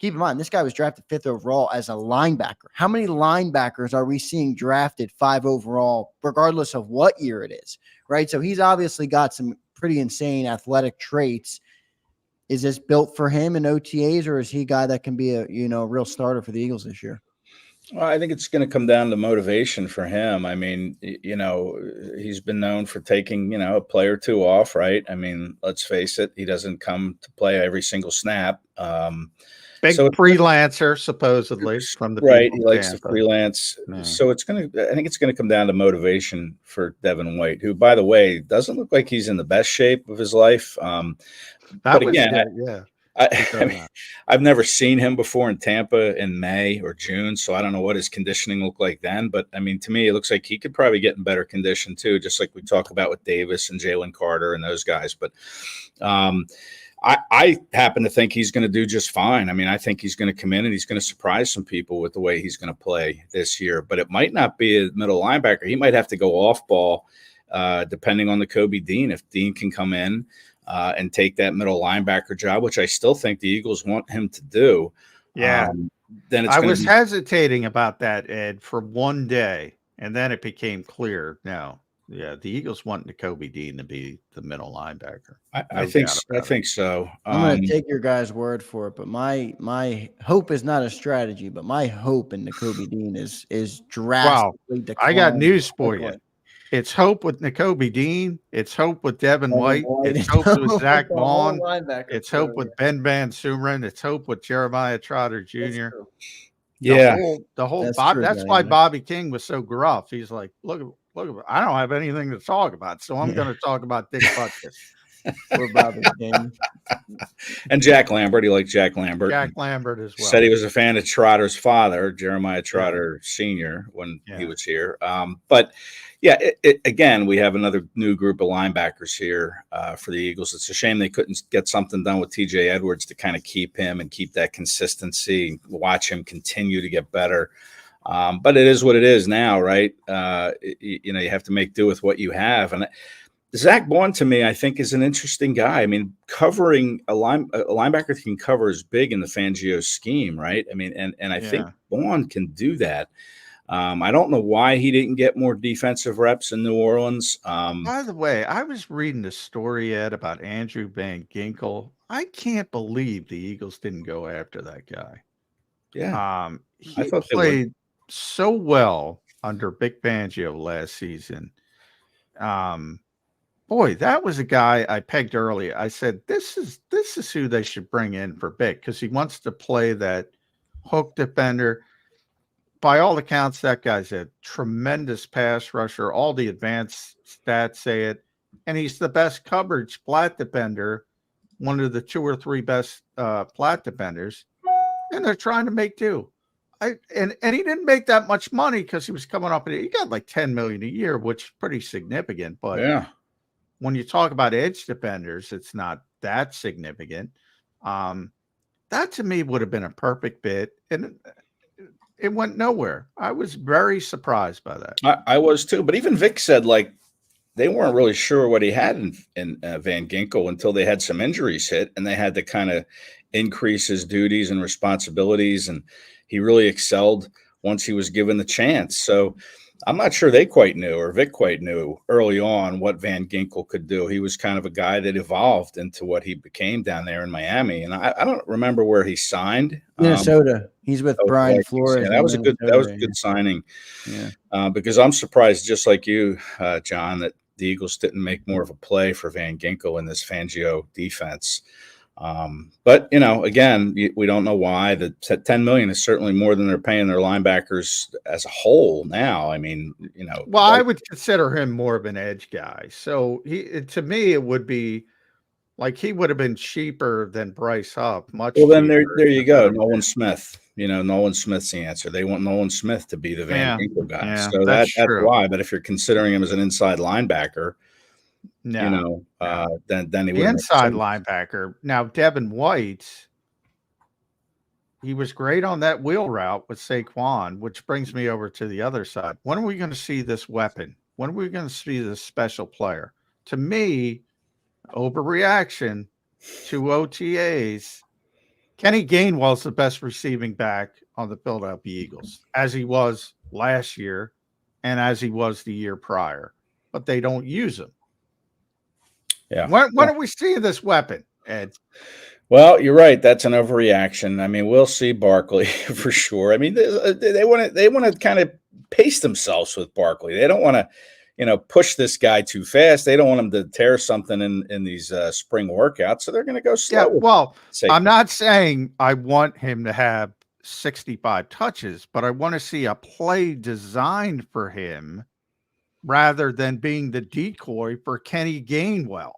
keep in mind, this guy was drafted 5th overall as a linebacker. How many linebackers are we seeing drafted 5 overall, regardless of what year it is, right? So he's obviously got some pretty insane athletic traits. Is this built for him in OTAs, or is he a guy that can be a real starter for the Eagles this year? Well, I think it's going to come down to motivation for him. I mean, he's been known for taking, a play or two off, right? I mean, let's face it, he doesn't come to play every single snap. Big freelancer, supposedly, from the right. people He likes to Tampa. freelance. Yeah. So I think it's going to come down to motivation for Devin White, who, by the way, doesn't look like he's in the best shape of his life. But again, I've never seen him before in Tampa in May or June, so I don't know what his conditioning looked like then. But I mean, to me, it looks like he could probably get in better condition too, just like we talk about with Davis and Jalen Carter and those guys. But I happen to think he's going to do just fine. I mean, I think he's going to come in and he's going to surprise some people with the way he's going to play this year. But it might not be a middle linebacker. He might have to go off ball, depending on the Kobe Dean. If Dean can come in and take that middle linebacker job, which I still think the Eagles want him to do. Yeah. Then I was hesitating about that, Ed, for one day, and then it became clear. No, the Eagles want Kobe Dean to be the middle linebacker. I think so. I'm going to take your guys' word for it, but my hope is not a strategy, but my hope in Kobe Dean is drastically declining. I got news for you. It's hope with Nakobe Dean. It's hope with Devin White. It's hope with Zach Vaughn. It's hope with Ben Van Sumeren. It's hope with Jeremiah Trotter Jr. Yeah, the whole. That's why Bobby King was so gruff. He's like, look, I don't have anything to talk about, so I'm going to talk about Dick Butkus. Or Bobby King. And Jack Lambert. He liked Jack Lambert. Jack Lambert as well. Said he was a fan of Trotter's father, Jeremiah Trotter Sr., when he was here. But yeah, again, we have another new group of linebackers here for the Eagles. It's a shame they couldn't get something done with TJ Edwards to kind of keep him and keep that consistency and watch him continue to get better. But it is what it is now, right? You have to make do with what you have. And Zach Vaughn, to me, I think is an interesting guy. I mean, covering a linebacker that can cover is big in the Fangio scheme, right? I mean, and I think Vaughn can do that. I don't know why he didn't get more defensive reps in New Orleans. By the way, I was reading the story, Ed, about Andrew Van Ginkel. I can't believe the Eagles didn't go after that guy. Yeah. He played so well under Vic Fangio last season. Boy, that was a guy I pegged early. I said, this is who they should bring in for Vic, because he wants to play that hook defender. By all accounts, that guy's a tremendous pass rusher. All the advanced stats say it. And he's the best coverage flat defender, one of the 2 or 3 best flat defenders. And they're trying to make do. And he didn't make that much money because he was coming up. He got like $10 million a year, which is pretty significant. But when you talk about edge defenders, it's not that significant. That to me would have been a perfect fit. And it went nowhere. I was very surprised by that. I was too. But even Vic said, like, they weren't really sure what he had in Van Ginkel until they had some injuries hit, and they had to kind of increase his duties and responsibilities. And he really excelled once he was given the chance. So I'm not sure they quite knew, or Vic quite knew early on, what Van Ginkel could do. He was kind of a guy that evolved into what he became down there in Miami. And I don't remember where he signed. Minnesota. He's with Brian Flores. Yeah, that was a good signing. Yeah. Because I'm surprised, just like you, John, that the Eagles didn't make more of a play for Van Ginkel in this Fangio defense. But again, we don't know why. The $10 million is certainly more than they're paying their linebackers as a whole now. I mean, well, I would consider him more of an edge guy. So to me, it would be like he would have been cheaper than Bryce Huff. Much. Well, then there you go. Nolan Smith. Nolan Smith's the answer. They want Nolan Smith to be the Van Ginkel guy. Yeah, so that's why. But if you're considering him as an inside linebacker, then he would the inside linebacker. Now, Devin White, he was great on that wheel route with Saquon, which brings me over to the other side. When are we going to see this weapon? When are we going to see this special player? To me, overreaction to OTAs. Kenny Gainwell's the best receiving back on the Philadelphia Eagles, as he was last year and as he was the year prior, but they don't use him. Yeah. When are we seeing this weapon, Ed? Well, you're right. That's an overreaction. I mean, we'll see Barkley for sure. I mean, they want to kind of pace themselves with Barkley. They don't want to, push this guy too fast. They don't want him to tear something in these spring workouts. So they're going to go slow. Yeah, well, I'm not saying I want him to have 65 touches, but I want to see a play designed for him rather than being the decoy for Kenny Gainwell.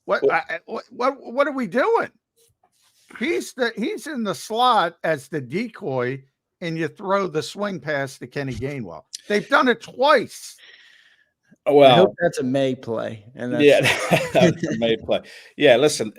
What are we doing? He's in the slot as the decoy, and you throw the swing pass to Kenny Gainwell. They've done it twice. Well, I hope that's a May play. And that's that's a May play. Yeah, listen,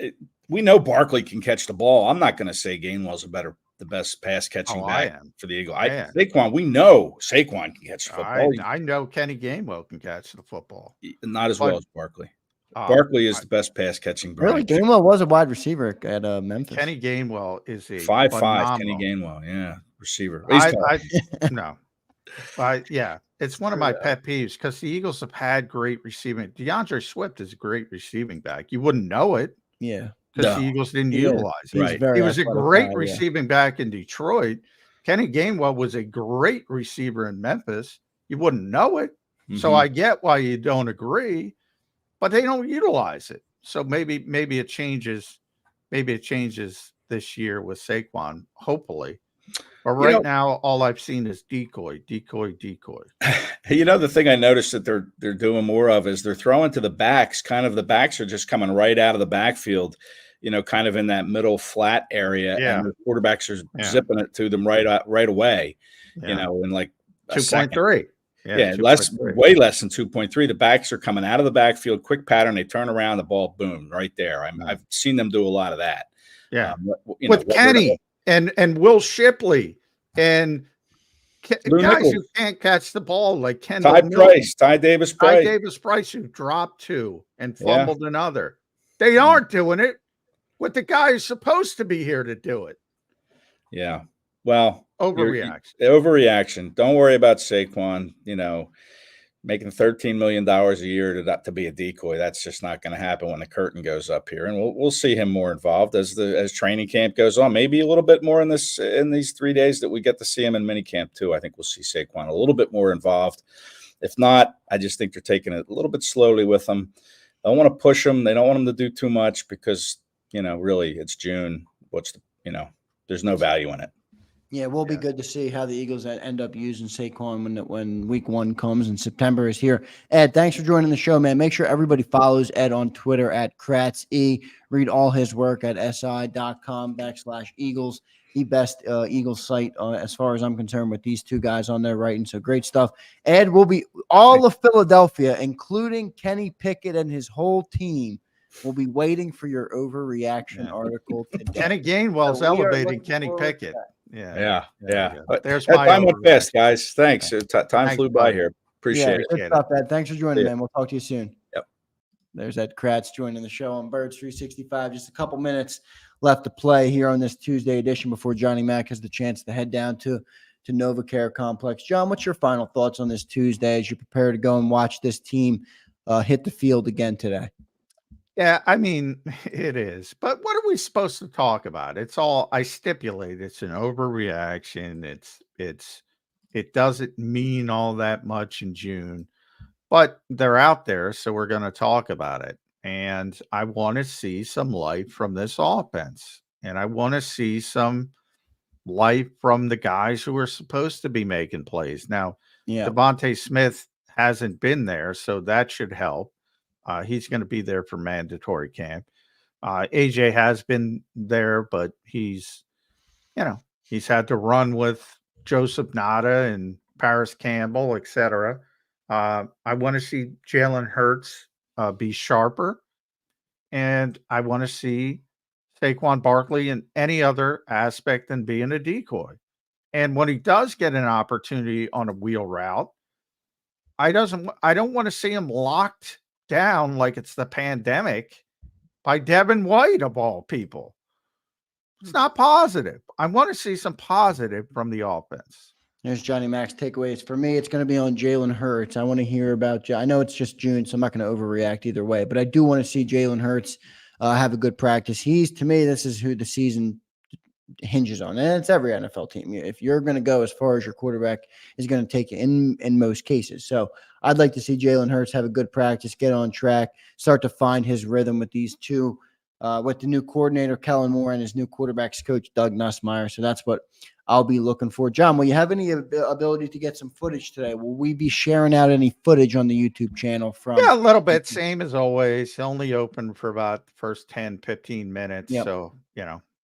we know Barkley can catch the ball. I'm not going to say Gainwell's the best pass catching back for the Eagle. Saquon, we know Saquon can catch the football. I know Kenny Gainwell can catch the football. Not as well as Barkley. Barkley is the best pass catching. Really, Gainwell was a wide receiver at Memphis. Kenny Gainwell is a 5'5" Kenny Gainwell, receiver. It's one of my pet peeves because the Eagles have had great receiving. DeAndre Swift is a great receiving back. You wouldn't know it, because the Eagles didn't utilize him. Right. He was a great receiving back in Detroit. Kenny Gainwell was a great receiver in Memphis. You wouldn't know it, so I get why you don't agree. But they don't utilize it. So maybe it changes. Maybe it changes this year with Saquon, hopefully. But right now, all I've seen is decoy. The thing I noticed that they're doing more of is they're throwing to the backs. Kind of the backs are just coming right out of the backfield, kind of in that middle flat area. Yeah. And the quarterbacks are zipping it to them right away, in like 2.3. Yeah, way less than 2.3. The backs are coming out of the backfield, quick pattern. They turn around, the ball, boom, right there. I've seen them do a lot of that. Yeah, with Kenny and Will Shipley and guys who can't catch the ball like Ty Davis Price, who dropped two and fumbled another. They aren't doing it with the guy who's supposed to be here to do it. Yeah. Well, overreaction. Don't worry about Saquon, making $13 million a year to be a decoy. That's just not going to happen when the curtain goes up here. And we'll see him more involved as training camp goes on, maybe a little bit more in these 3 days that we get to see him in minicamp too. I think we'll see Saquon a little bit more involved. If not, I just think they're taking it a little bit slowly with him. They don't want to push him. They don't want him to do too much because, really it's June. There's no value in it. Yeah, it will be good to see how the Eagles end up using Saquon when week 1 comes and September is here. Ed, thanks for joining the show, man. Make sure everybody follows Ed on Twitter at KratzE. Read all his work at si.com/Eagles. The best Eagles site as far as I'm concerned with these two guys on there writing. So great stuff. Ed will be all of Philadelphia, including Kenny Pickett and his whole team, will be waiting for your overreaction article today. Kenny Gainwell's elevating Kenny Pickett. Yeah. There's my time went fast, guys. Thanks. Time flew by here. Appreciate it. Good stuff, Ed. Thanks for joining, man. We'll talk to you soon. Yep. There's Ed Kratz joining the show on Birds 365. Just a couple minutes left to play here on this Tuesday edition before Johnny Mack has the chance to head down to NovaCare Complex. John, what's your final thoughts on this Tuesday as you prepare to go and watch this team hit the field again today? Yeah, I mean, it is. But what are we supposed to talk about? It's all I stipulate. It's an overreaction. It doesn't mean all that much in June, but they're out there, so we're going to talk about it. And I want to see some life from this offense, and I want to see some life from the guys who are supposed to be making plays. Now, Devontae Smith hasn't been there, so that should help. He's going to be there for mandatory camp. AJ has been there, but he's had to run with Joseph Nada and Paris Campbell, etc. I want to see Jalen Hurts be sharper, and I want to see Saquon Barkley in any other aspect than being a decoy. And when he does get an opportunity on a wheel route, I don't want to see him locked down like it's the pandemic by Devin White of all people. It's not positive. I want to see some positive from the offense. There's Johnny Mac's takeaways. For me, it's going to be on Jalen Hurts. I want to hear about. I know it's just June, so I'm not going to overreact either way. But I do want to see Jalen Hurts have a good practice. To me, this is who the season hinges on, and it's every NFL team. If you're going to go as far as your quarterback is going to take you in most cases. So I'd like to see Jalen Hurts have a good practice, get on track, start to find his rhythm with these two, with the new coordinator Kellen Moore and his new quarterbacks coach Doug Nussmeier. So that's what I'll be looking for. John, will you have any ability to get some footage today? Will we be sharing out any footage on the YouTube channel from? Yeah, a little bit. Same as always. Only open for about the first 10, 15 minutes. Yep. So,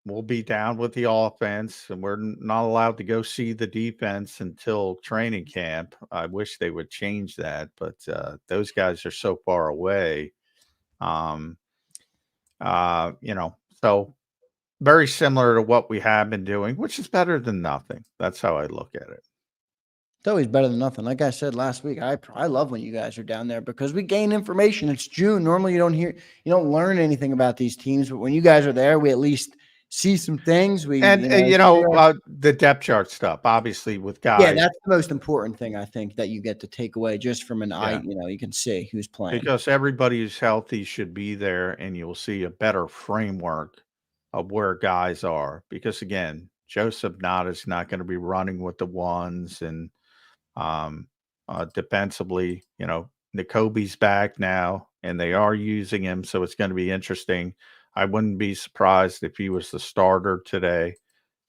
we'll be down with the offense, and we're not allowed to go see the defense until training camp. I wish they would change that, but those guys are so far away. So very similar to what we have been doing, which is better than nothing. That's how I look at it. It's always better than nothing. Like I said last week, I love when you guys are down there because we gain information. It's June. Normally you don't learn anything about these teams, but when you guys are there, we at least see some things. The depth chart stuff, obviously with guys. Yeah, that's the most important thing I think that you get to take away just from an eye. You can see who's playing. Because everybody who's healthy should be there, and you'll see a better framework of where guys are. Because again, Joseph Nott is not going to be running with the ones, and defensively, N'Kobe's back now, and they are using him, so it's going to be interesting. I wouldn't be surprised if he was the starter today,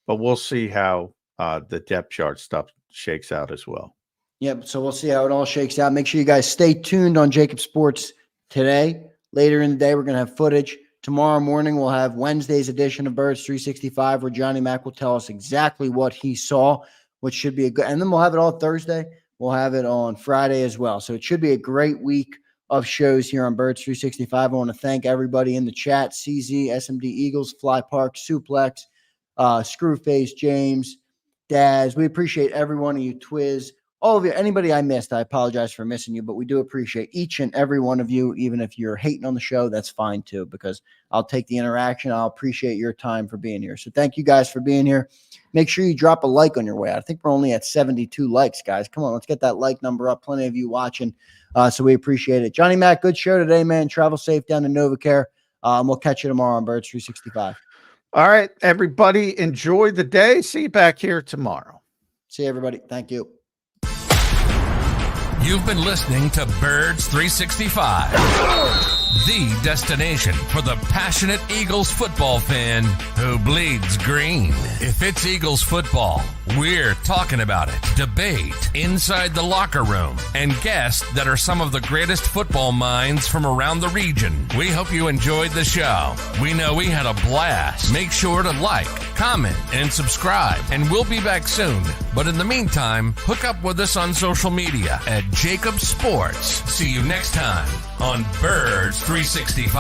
but we'll see how the depth chart stuff shakes out as well. Yep. So we'll see how it all shakes out. Make sure you guys stay tuned on JAKIB Sports today. Later in the day, we're going to have footage. Tomorrow morning, we'll have Wednesday's edition of Birds 365, where Johnny Mac will tell us exactly what he saw, which should be a good. And then we'll have it all Thursday. We'll have it on Friday as well. So it should be a great week of shows here on Birds 365. I want to thank everybody in the chat: CZ, SMD Eagles, Fly Park, Suplex, Screwface, James, Daz. We appreciate every one of you, Twiz, all of you. Anybody I missed, I apologize for missing you, but we do appreciate each and every one of you. Even if you're hating on the show, that's fine too, because I'll take the interaction. I'll appreciate your time for being here. So thank you guys for being here. Make sure you drop a like on your way out. I think we're only at 72 likes, guys. Come on, let's get that like number up. Plenty of you watching. So we appreciate it. Johnny Mac, good show today, man. Travel safe down to NovaCare. We'll catch you tomorrow on Birds 365. All right, everybody, enjoy the day. See you back here tomorrow. See you, everybody. Thank you. You've been listening to Birds 365, the destination for the passionate Eagles football fan who bleeds green. If it's Eagles football, we're talking about it. Debate inside the locker room and guests that are some of the greatest football minds from around the region. We hope you enjoyed the show. We know we had a blast. Make sure to like, comment, and subscribe, and we'll be back soon. But in the meantime, hook up with us on social media at JAKIB Sports. See you next time on Birds 365.